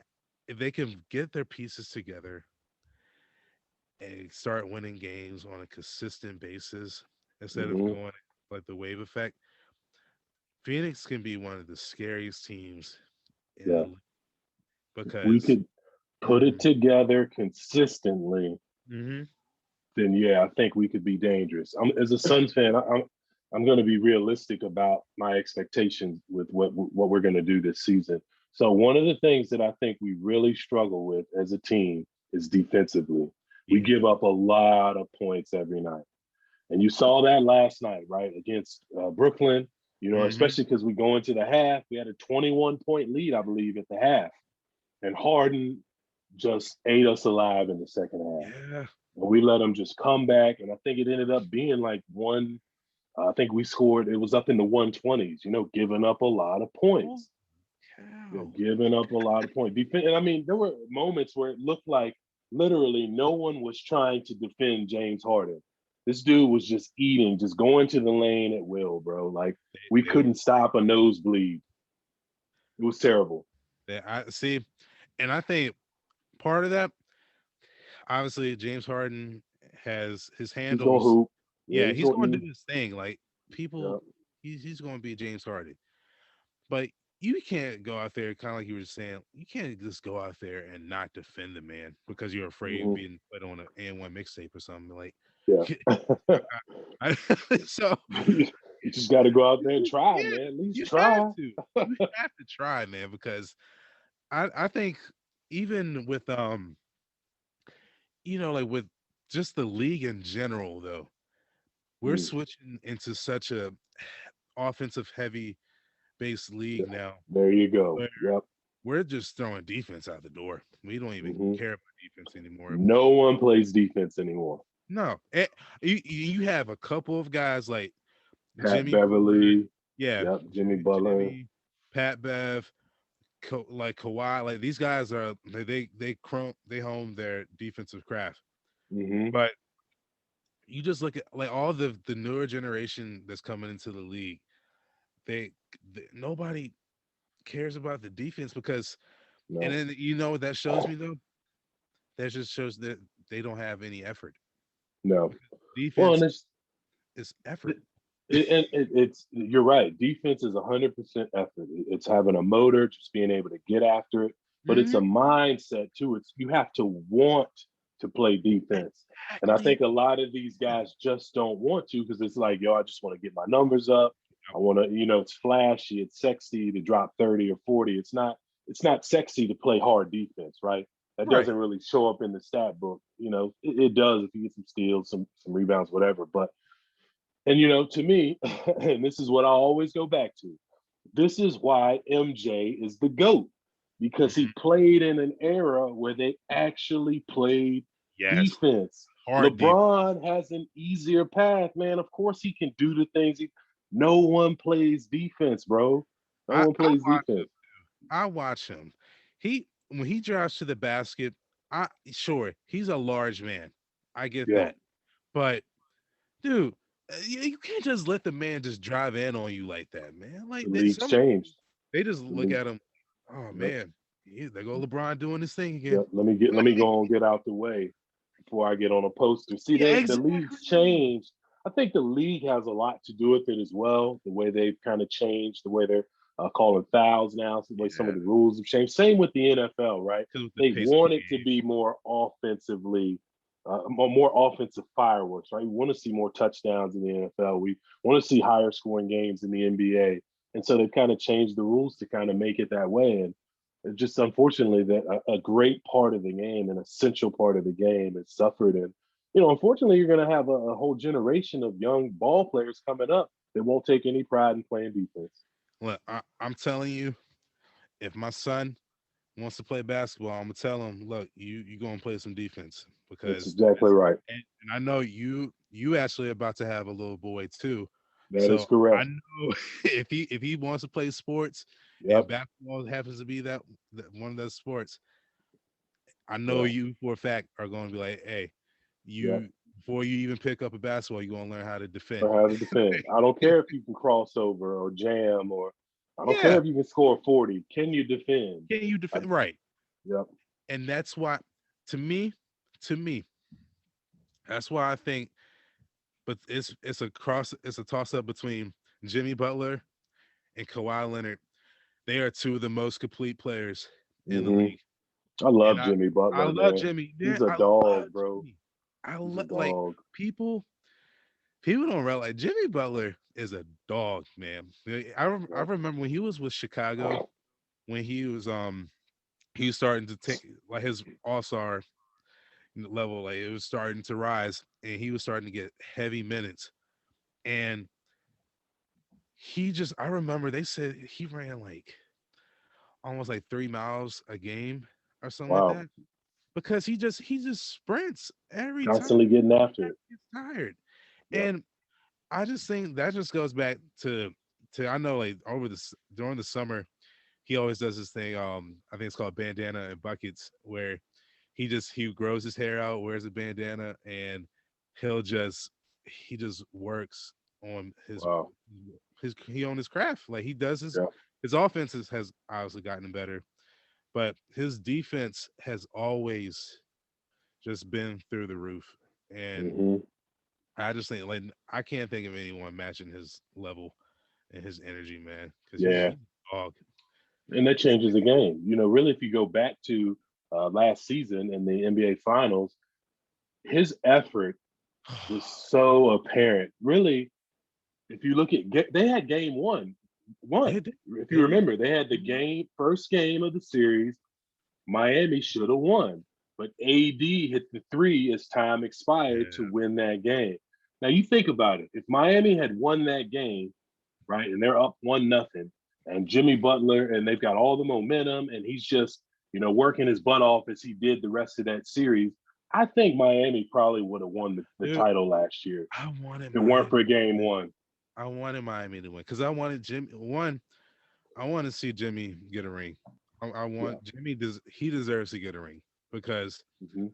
if they can get their pieces together and start winning games on a consistent basis instead of Hmm. going like the wave effect. Phoenix can be one of the scariest teams in the Yeah. league If we because could put it mm, together consistently, mm-hmm, then yeah, I think we could be dangerous. As a Suns fan, I'm going to be realistic about my expectations with what we're going to do this season. So one of the things that I think we really struggle with as a team is defensively. We yeah, give up a lot of points every night, and you saw that last night, right, against Brooklyn. You know, mm-hmm, especially because we go into the half, we had a 21-point lead, I believe, at the half, and Harden just ate us alive in the second half. yeah. And we let them just come back. And I think it ended up being like I think we scored, it was up in the 120s, giving up a lot of Oh, points. Yeah, cow. giving up a lot of points. And I mean, there were moments where it looked like literally no one was trying to defend James Harden. This dude was just eating, just going to the lane at will, bro. Like we They were. couldn't stop a nosebleed. It was terrible. I see, and I think part of that, obviously, James Harden has his He's gonna handles. hoop. Yeah, Yeah, he's he's gonna going to eat. do his thing. Like Yeah. people, he's going to be James Harden. But you can't go out there, kind of like you were saying, you can't just go out there and not defend the man because you're afraid of Hmm. being put on an A1 mixtape or something. Like, Yeah. I, so You just got to go out there and try, yeah, man. At least you have try. to. You have to try, man, because I think even with like with just the league in general, though, we're Mm, switching into such a offensive heavy based yeah. league now There you go. where Yep. we're just throwing defense out the door. We don't even Hmm. care about defense anymore. No one plays defense anymore. No, you have a couple of guys like Pat Jimmy Butler, Beverly. yeah, Yep. Jimmy Butler. Jimmy, Pat Bev, like Kawhi, like these guys are they hone their defensive craft. Hmm. But you just look at like all the newer generation that's coming into the league. Nobody cares about the defense because, and No. then what that shows me though. That just shows that they don't have any effort. No. Because Well, and defense is effort. it's you're right. Defense is 100% effort. It's having a motor, just being able to get after it. But it's a Mhm. mindset too. It's you have to want to play defense. And I Exactly. think a lot of these guys just don't want to because it's like, yo, I just want to get my numbers up. I want to, it's flashy, it's sexy to drop 30 or 40. it's not sexy to play hard defense, right? That Right. doesn't really show up in the stat book. It does if you get some steals, some rebounds, whatever. But and to me, and this is what I always go back to. This is why MJ is the GOAT, because he Mhm. played in an era where they actually played Yes. defense. Hard deep. LeBron has an easier path, man. Of course he can do the things. No one plays defense, bro. No one I plays watch him. defense. I watch him. When he drives to the basket, sure, he's a large man. I get Yeah, that. But dude, you can't just let the man just drive in on you like that, man. the Like that, league's some changed. they just The look league, at him. Oh yep, man, there go LeBron doing this thing again. yep. Let me go and get out the way before I get on a poster. See, Yeah, the league's exactly. changed. I think the league has a lot to do with it as well. The way they've kind of changed, the way they're calling fouls now, the way some Yeah, of the rules have changed. Same with the NFL, right? because with the They pace of the want it to game. be more offensively, more offensive fireworks, right? We want to see more touchdowns in the NFL. We want to see higher scoring games in the NBA. And so they've kind of changed the rules to kind of make it that way. And it's just unfortunately that a great part of the game, an essential part of the game, has suffered. And unfortunately, you're going to have a whole generation of young ball players coming up that won't take any pride in playing defense. Look, I'm telling you, if my son wants to play basketball, I'm gonna tell him, look, you go and play some defense That's because exactly right. and I know you actually about to have a little boy too. That is So I correct. know if he wants to play sports and Yep. basketball happens to be that one of those sports, I know Yeah. you for a fact are going to be like, hey, Yep. you before you even pick up a basketball, you're going to learn how to defend. Or how to defend. I don't care if you can cross over or jam, or I don't care Yeah, if you can score 40. Can you defend? can you I, defend? Right, yep. and that's why, to me, to me, that's why I think. But it's a toss up between Jimmy Butler and Kawhi Leonard. They are two of the most complete players in the Hmm. league. I And love I Jimmy Butler, love man. Jimmy. Yeah, He's a I love dog, bro. Jimmy. I He's a love like dog. people. People don't realize Jimmy Butler is a dog, man. I Yep. remember when he was with Chicago, when he was starting to take like his all-star level, like it was starting to rise, and he was starting to get heavy minutes. And I remember they said he ran like almost like 3 miles a game or something like Wow. that because he just sprints every time Constantly getting after it. he gets tired. Yep. And I just think that just goes back to I know like during the summer he always does this thing. I think it's called bandana and buckets where he grows his hair out, wears a bandana, and he'll just he just works on Wow. he on his craft. Like he does Yep. his offense has obviously gotten better, but his defense has always just been through the roof. And Hmm. I just think like I can't think of anyone matching his level and his energy, man, because Yeah. he's a dog. And that changes the game. Really, if you go back to last season in the NBA Finals, his effort was so apparent. Really, if you look at, they had game one. They did. If you They did. remember, they had the first game of the series. Miami should have won, but AD hit the three as time expired to Yeah. win that game. Now you think about it. If Miami had won that game, right, and they're up 1-0, and Jimmy Butler, and they've got all the momentum, and he's just working his butt off as he did the rest of that series. I think Miami probably would have won the Dude, title last year if I wanted it weren't Miami for to game win. one. I wanted Miami to win because I wanted Jimmy. One, I want to see Jimmy get a ring. I Yeah. want Jimmy. He deserves to get a ring because Hmm.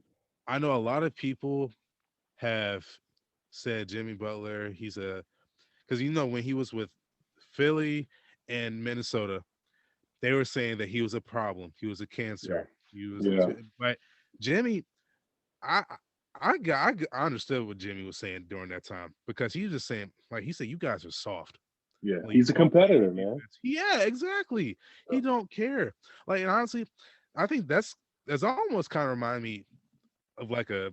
I know a lot of people have said Jimmy Butler. He's a because when he was with Philly and Minnesota, they were saying that he was a problem. He was a Yeah. cancer. He was, Yeah. but Jimmy, I I understood what Jimmy was saying during that time because he was just saying like he said, you guys are soft. Yeah. Like you He's a don't play competitor, any man. defense. Yeah, exactly. Yeah. He don't care. Like and honestly, I think that's almost kind of remind me of like a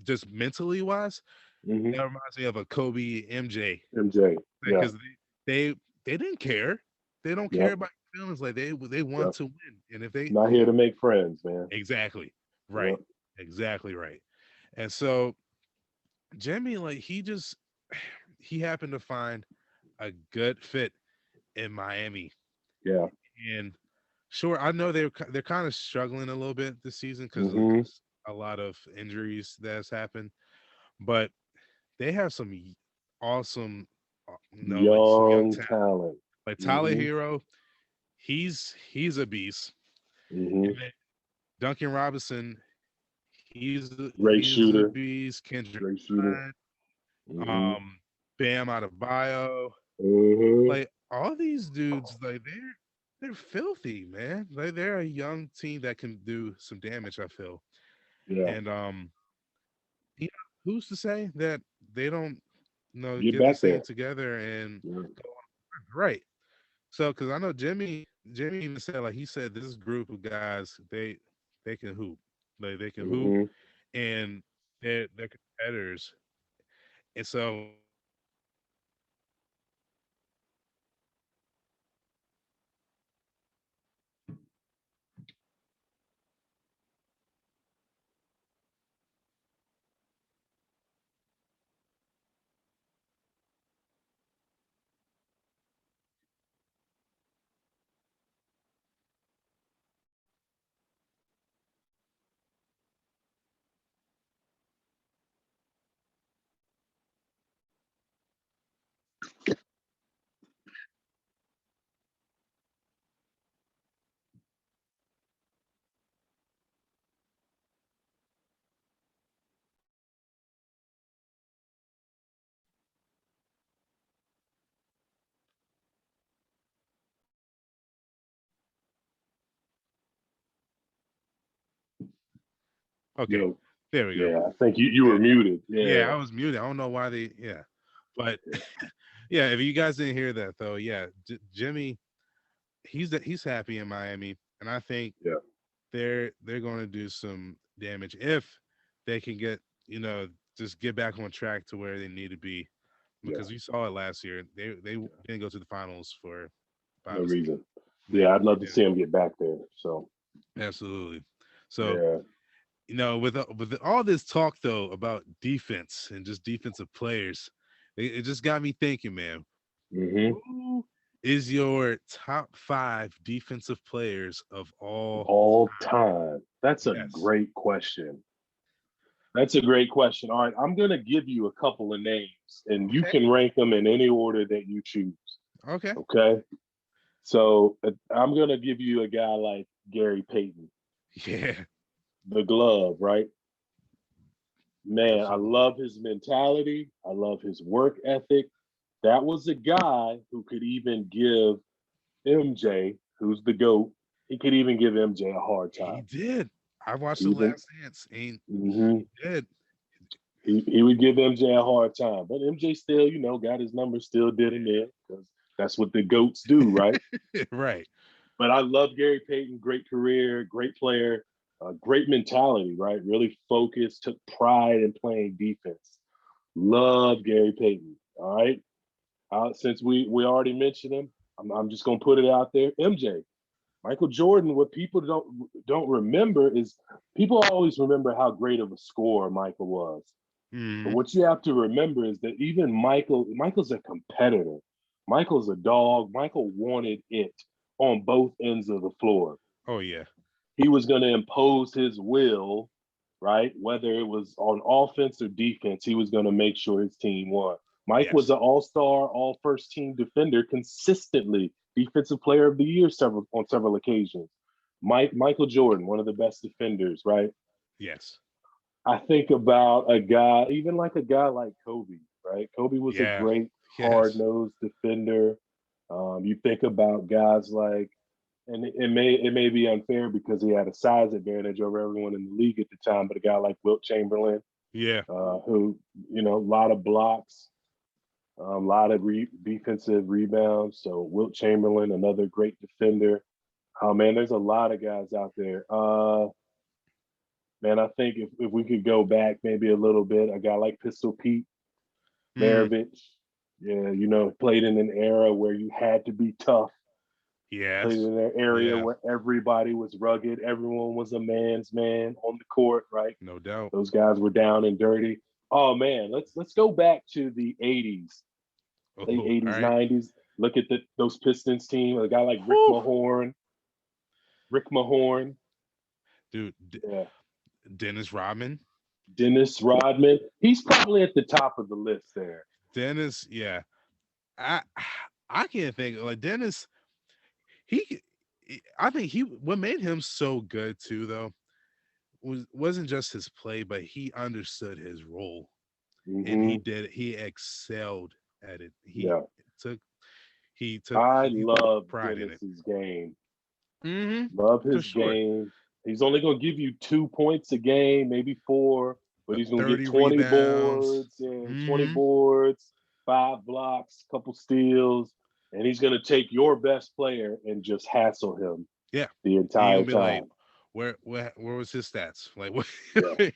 just mentally wise. Hmm. That reminds me of a Kobe MJ MJ. Yeah. because they they didn't care. They don't care Yep. about. feelings. Like they want Yep. to win, and if they Not here to make friends, man. exactly Yep. right, exactly right, and so Jimmy, like he happened to find a good fit in Miami, Yeah. and sure, I know they're kind of struggling a little bit this season because of Hmm. just a lot of injuries that's happened, but they have some awesome, like some young Young talent. talent. Like Tyler Hmm. Hero, he's a beast. Hmm. And then Duncan Robinson, Great he's a shooter. beast. Kendrick Great shooter. Nunn, Hmm. Bam out of bio. Hmm. Like all these dudes, like they're filthy, man. Like they're a young team that can do some damage, I feel. Yeah. And you know, who's to say that they don't Get get back this thing there. together and Yeah. go on right. So because I know Jimmy even said, like, he said this group of guys, they can hoop. Like they can hoop Hmm. and they're competitors. And so okay, Yo. there we go. Yeah. I think you Yeah, were muted. yeah, I Yeah. was muted. I don't know why yeah. But yeah, if you guys didn't hear that though, yeah, Jimmy, he's happy in Miami, and I think Yeah. they're going to do some damage if they can get just get back on track to where they need to be, Yeah. because we saw it last year. They didn't go to the finals for No 5 or 6. reason. They Yeah. I'd love to didn't. see him get back there. So, Absolutely. So yeah. with all this talk though about defense and just defensive players, it just got me thinking, man. Hmm. Who is your top 5 defensive players of all All time? time. That's a Yes. great question. That's a great question. All right, I'm gonna give you a couple of names, and you Okay. can rank them in any order that you choose. Okay. Okay. So I'm gonna give you a guy like Gary Payton, Yeah. the glove, right? Man, I Absolutely. love his mentality. I love his work ethic. That was a guy who could even give MJ, who's the GOAT, he could even give MJ a hard He time. did. I watched The Even Last Dance, and hmm he did. he would give MJ a hard time. But MJ still, got his numbers, still did him in because that's what the GOATs do, right? Right. But I love Gary Payton, great career, great player, great mentality, right? Really focused, took pride in playing defense. Love Gary Payton. All right. Since we already mentioned him, I'm just gonna put it out there. MJ, Michael Jordan. What people don't remember is people always remember how great of a scorer Michael was. But Hmm. what you have to remember is that even Michael's a competitor. Michael's a dog. Michael wanted it on both ends of the floor. Oh yeah. He was going to impose his will, right? Whether it was on offense or defense, he was going to make sure his team won. Mike was Yes. an all-star, all first team defender consistently, defensive player of the year on several occasions. Michael Jordan, one of the best defenders, right? Yes. I think about a guy, even like a guy like Kobe, right? Kobe was a Yeah. great Yes. hard-nosed defender. You think about guys like, and it may be unfair because he had a size advantage over everyone in the league at the time, but a guy like Wilt Chamberlain, Yeah. who a lot of blocks, a lot of defensive rebounds. So Wilt Chamberlain, another great defender. Oh man, there's a lot of guys out there. Man, I think if we could go back maybe a little bit, a guy like Pistol Pete Mm, Maravich, yeah, played in an era where you had to be tough. Yes. Played in an area Yeah. where everybody was rugged. Everyone was a man's man on the court, right? No doubt. Those guys were down and dirty. Oh man, let's go back to the 80s, Oh, late all 80s, right. 90s. Look at those Pistons team. A guy like Whew. Rick Mahorn, Dude, yeah, Dennis Rodman. Dennis Rodman. He's probably at the top of the list there. Dennis, yeah. I I can't think like Dennis. He, I think he what made him so good too though wasn't just his play, but he understood his role and Hmm. he excelled at it. Yeah, Took I he took love pride in it. Dennis's game. Mm-hmm. Love For his sure. game. He's only going to give you 2 points a game, maybe four, but But he's going to get 30 20 rebounds. boards and 20 Mm-hmm. boards, 5 blocks, couple steals, and he's going to take your best player and just hassle him Yeah. the And you're entire gonna be like, time. where was his stats? Like what? Yeah,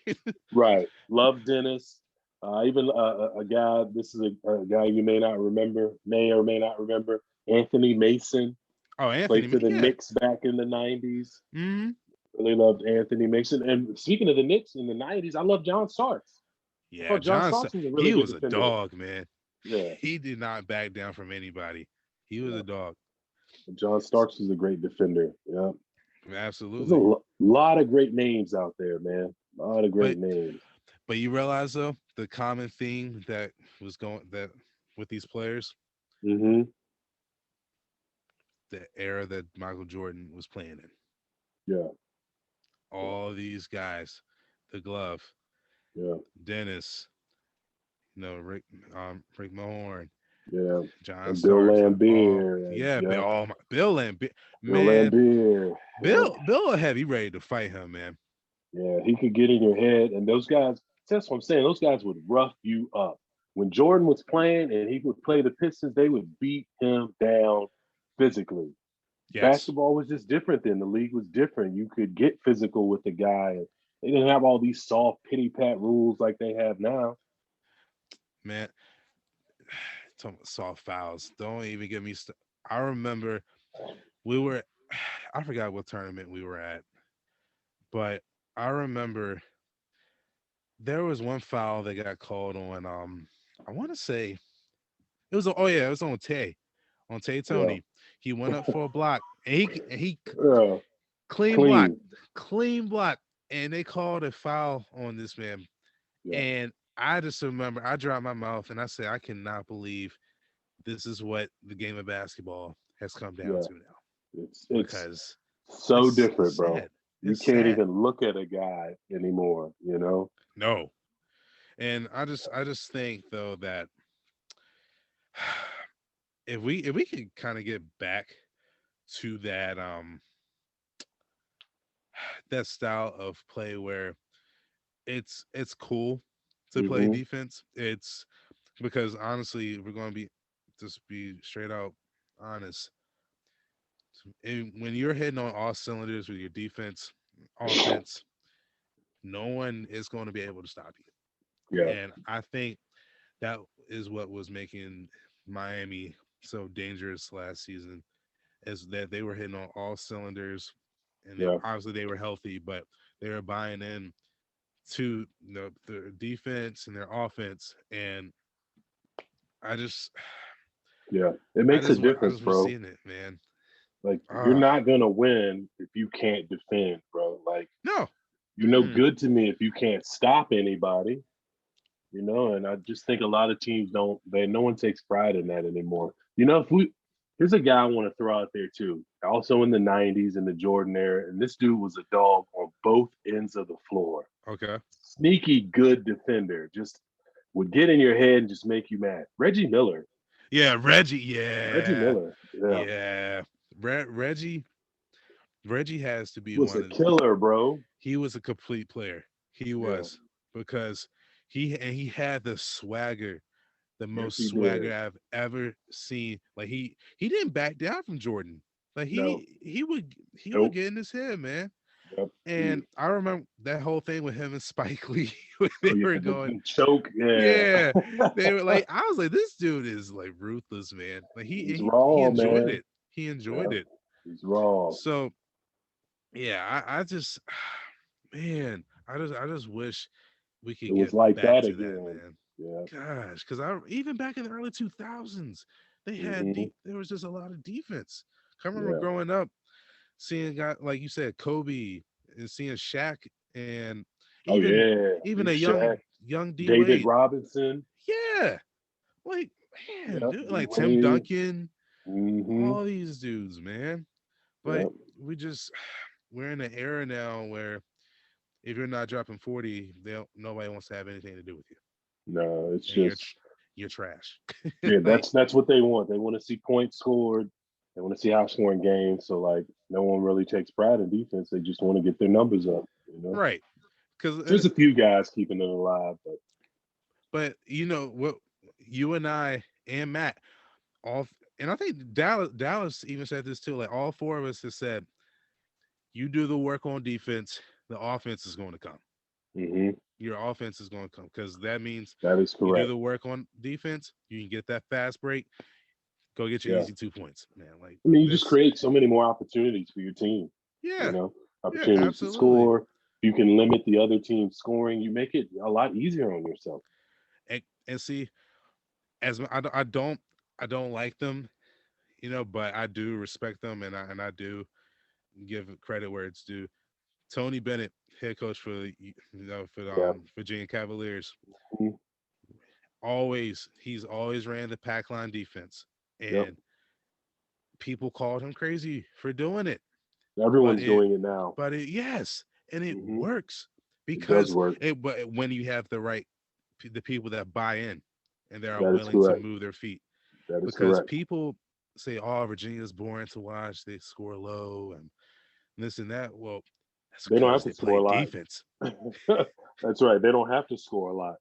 right. Love Dennis. Even a guy, this is a guy you may or may not remember, Anthony Mason. Oh, Played Anthony, for the yeah. Knicks back in the 90s. Mm-hmm. Really loved Anthony Mason. And speaking of the Knicks in the 90s, I love John Starks. I Yeah, thought John John, Starks was a really he good was a defender. dog, man. Yeah, He did not back down from anybody. He was yeah. a dog. John Starks was a great defender. Yeah. There's a Absolutely. lot of great names out there, man. A lot of But great names. you realize though the common theme that was going that with these players, Hmm. the era that Michael Jordan was playing in. Yeah, yeah, All these guys, the glove, yeah, Dennis, Rick Mahorn, yeah. John And Bill Starks, all Lambier. And, yeah, yeah, Bill and Bill man, Lambier. Yeah, Bill will have you ready to fight him, man. yeah. He could get in your head. And those guys, that's what I'm saying. Those guys would rough you up. When Jordan was playing and he would play the Pistons, they would beat him down physically. Yes, Basketball was just different then. The league was different. You could get physical with the guy. They didn't have all these soft pity pat rules like they have now. man. Talking about soft fouls. Don't even get me. I remember we were. I forgot what tournament we were at, but I remember there was one foul that got called on. I want to say it was. Oh yeah, it was on Tay Yeah, Tony. He went up for a block, and he yeah, clean block, clean. clean block, and they called a foul on this man. Yeah, And I just remember I dropped my mouth and I said, I cannot believe this is what the game of basketball has come down yeah. to now It's because so it's different, bro. sad. You It's can't sad. even look at a guy anymore. You know. No. And I just think though that if we could kind of get back to that style of play where it's cool to play Hmm. defense. It's because honestly, we're going to be straight out honest. When you're hitting on all cylinders with your defense, offense, no one is going to be able to stop you. Yeah, And I think that is what was making Miami so dangerous last season, is that they were hitting on all cylinders, and yeah, obviously they were healthy, but they were buying in to their defense and their offense, and I just yeah. It makes a I difference, just was bro. seeing it, man. Like you're Ah, not gonna win if you can't defend, bro. Like no, you're no mm, good to me if you can't stop anybody. You know, and I just think a lot of teams don't. No one takes pride in that anymore. You know, if we here's a guy I want to throw out there too. Also in the '90s in the Jordan era, and this dude was a dog on both ends of the floor. okay, Sneaky good defender, just would get in your head and just make you mad. Reggie Miller. yeah, Reggie, Reggie yeah, Miller. Yeah, yeah, Reggie has to be was one a of killer, bro. he was a complete player. He Yeah. was because he had the swagger, the Yes, most he swagger did. I've ever seen. Like he didn't back down from Jordan. Like No. he would Nope. get in his head, man. Yep. And I remember that whole thing with him and Spike Lee when Oh they yeah, were the, going, the choke. Yeah. yeah, they were like, I was like, this dude is like ruthless, man. Like He's he raw, enjoyed man. it. He Yeah. enjoyed it. He's wrong. So yeah, I just man, I just wish we It could was get like back that to that, again. man. Yeah. Gosh, because I even back in the early 2000s, they had Hmm. there was just a lot of defense. I remember Yeah. growing up seeing guy like you said, Kobe, and seeing Shaq, and Oh even yeah. even Big a Shaq. young D David Wade. Robinson. Yeah, like man, Yep. dude, D like Tim Wade. Duncan, Hmm. all these dudes, man. But Yep. we just we're in an era now where if you're not dropping 40, nobody wants to have anything to do with you, No, it's and just you're trash. yeah. Like That's what they want. They want to see points scored. They want to see high scoring games. So like, no one really takes pride in defense. They just want to get their numbers up. You know, right, because there's a few guys keeping it alive, but but you know what, you and I and Matt all, and I think Dallas even said this too. Like all four of us have said, you do the work on defense, the offense is going to come. hmm Your offense is going to come because that means that is you do correct. the work on defense. You can get that fast break. Go get your Yeah. easy 2 points, man. Like I mean, you just this. create so many more opportunities for your team. You Yeah, know, yeah, opportunities to absolutely. score. You can limit the other team's scoring. You make it a lot easier on yourself. And see, as I don't like them, but I do respect them, and I do give credit where it's due. Tony Bennett, head coach for for Yeah. Virginia Cavaliers, Mhm. he's always ran the pack line defense, Yep. and people called him crazy for doing it, but Everyone's doing it now. yes, and it Hmm. works It does because work. but when you have the people that buy in and they are That is willing to correct. move their feet, That is because correct. people say, "Oh, Virginia's boring to watch. They score low and this and that." Well, that's They don't have because to they score play a lot. defense. That's right. They don't have to score a lot.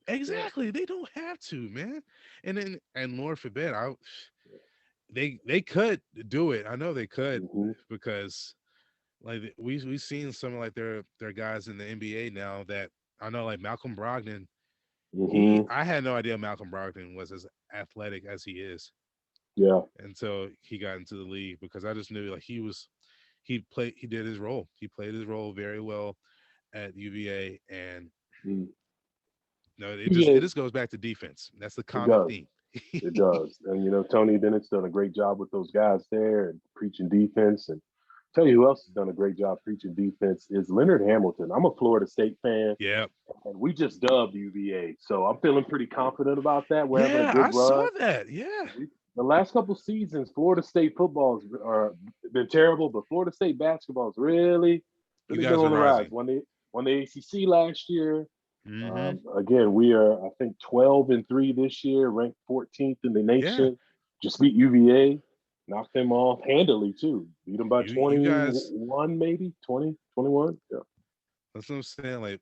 Yeah. Exactly. They don't have to, man. And Lord forbid, they could do it. I know they could Hmm. because like we've seen some like their guys in the NBA now that I know like Malcolm Brogdon. Hmm. I had no idea Malcolm Brogdon was as athletic as he is Yeah. until he got into the league, because I just knew like he did his role. He played his role very well at UVA, and Mm. no, it Yeah. just goes back to defense. That's the It common does. theme. It does. And Tony Bennett's done a great job with those guys there and preaching defense. And tell you who else has done a great job preaching defense is Leonard Hamilton. I'm a Florida State fan, Yeah. and we just dubbed UVA, so I'm feeling pretty confident about that. We're having a Yeah, good I saw run. that. Yeah. The last couple seasons, Florida State football's are been terrible, but Florida State basketball's really, You really been guys are on the rise. rising. Won the ACC last year. Mm-hmm. Again, we are, I think, 12-3 this year, ranked 14th in the Yeah. nation. Just beat UVA, knocked them off handily too. Beat them by You guys, 21, maybe 20, 21. Yeah. that's what I'm saying. Like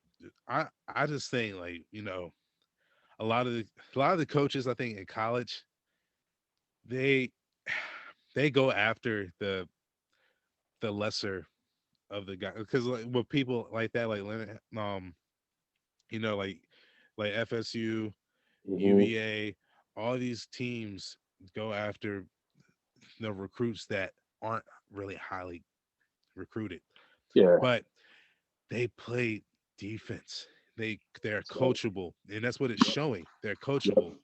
I just think like, a lot of the coaches I think in college, they they go after the lesser of the guy, because like with people like that, like Leonard, like FSU, Hmm. UVA, all these teams go after the recruits that aren't really highly recruited, Yeah. but they play defense. They're That's right. coachable, and that's what it's Yep. showing. They're Yep. coachable.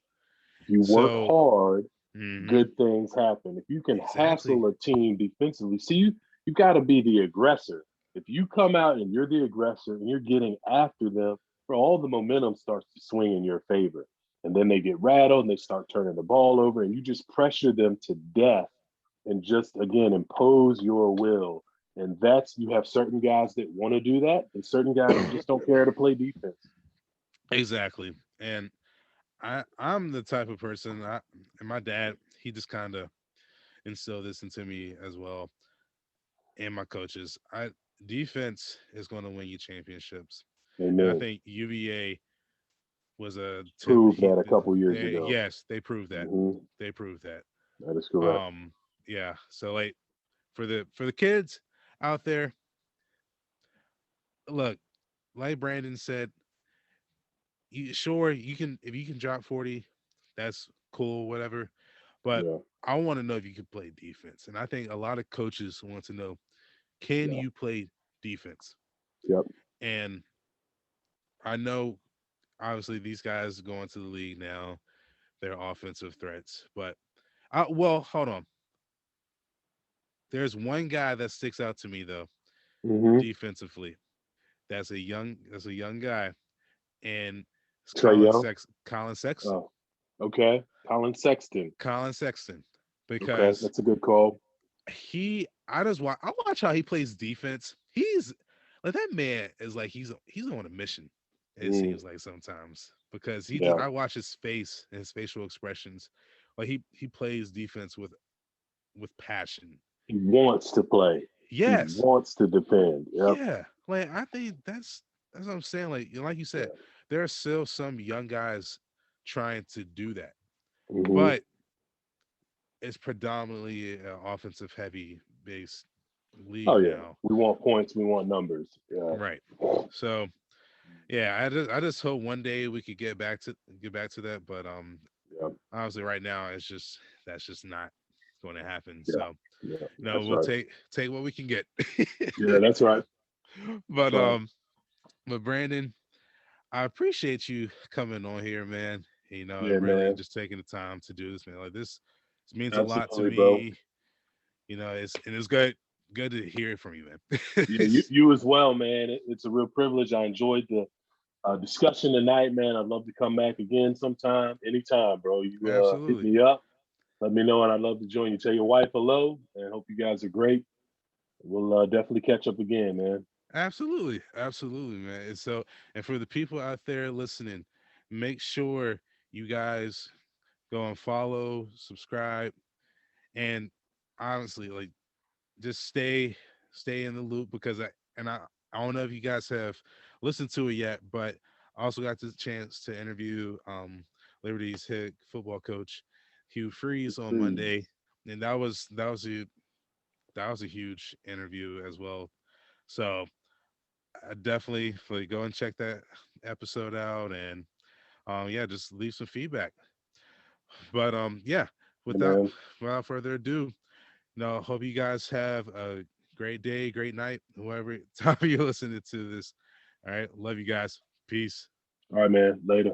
If you work So, hard, mhm, good things happen. If you can exactly. hassle a team defensively, see you got to be the aggressor. If you come out and you're the aggressor and you're getting after them, for all the momentum starts to swing in your favor. And then they get rattled and they start turning the ball over and you just pressure them to death and just again impose your will. And that's you have certain guys that want to do that and certain guys that just don't care to play defense. Exactly. And I'm the type of person. And my dad, he just kind of instilled this into me as well, and my coaches. I Defense is going to win you championships, and I Amen. think UVA was a tip. Proved that a couple years ago. Yes, they proved that. Hmm. They proved that. That is correct. Um, yeah. So like for the kids out there, look, like Brandon said, sure you can, if you can drop 40, that's cool, whatever. But Yeah. I want to know if you can play defense. And I think a lot of coaches want to know, can Yeah. you play defense? Yep. And I know obviously these guys going to the league now, they're offensive threats. But well, hold on. There's one guy that sticks out to me though, Mm-hmm. defensively. That's a young guy, and it's Trey Young. Colin Sexton. Oh, okay. Colin Sexton. Colin Sexton. Okay, Because that's a good call. I watch how he plays defense. He's like that man is like he's on a mission, it Mm, seems like sometimes. Because yeah. I watch his face and his facial expressions. Like he plays defense with passion. He wants to play. He Yes. wants to defend. Yep. Yeah. Like I think that's what I'm saying. Like you said, Yeah. there are still some young guys trying to do that. Mm-hmm. But it's predominantly an offensive heavy based Oh league yeah. now. We want points. We want numbers. Yeah. Right. So yeah, I just hope one day we could get back to that. But Yeah. obviously right now that's just not going to happen. Yeah. So Yeah. no, That's we'll right. take what we can get. Yeah. That's right. That's but right. um but Brandon, I appreciate you coming on here, man. Yeah, And really man. just taking the time to do this, man. Like this means a lot to Absolutely, bro. me. It's good to hear it from you, man. Yeah, you as well, man. It's a real privilege. I enjoyed the discussion tonight, man. I'd love to come back again sometime, anytime, bro. You hit Absolutely. me up, let me know, and I'd love to join you. Tell your wife hello, and hope you guys are great. We'll definitely catch up again, man. Absolutely. Absolutely, man. And for the people out there listening, make sure you guys go and follow, subscribe, and honestly, like just stay in the loop because I don't know if you guys have listened to it yet, but I also got the chance to interview Liberty's head football coach Hugh Freeze on Please. Monday, and that was a huge interview as well. So I definitely like go and check that episode out, and yeah, just leave some feedback. But yeah, Yeah, without man. without further ado, no, hope you guys have a great day, great night, whoever time you're listening to this. All right. Love you guys. Peace. All right, man. Later.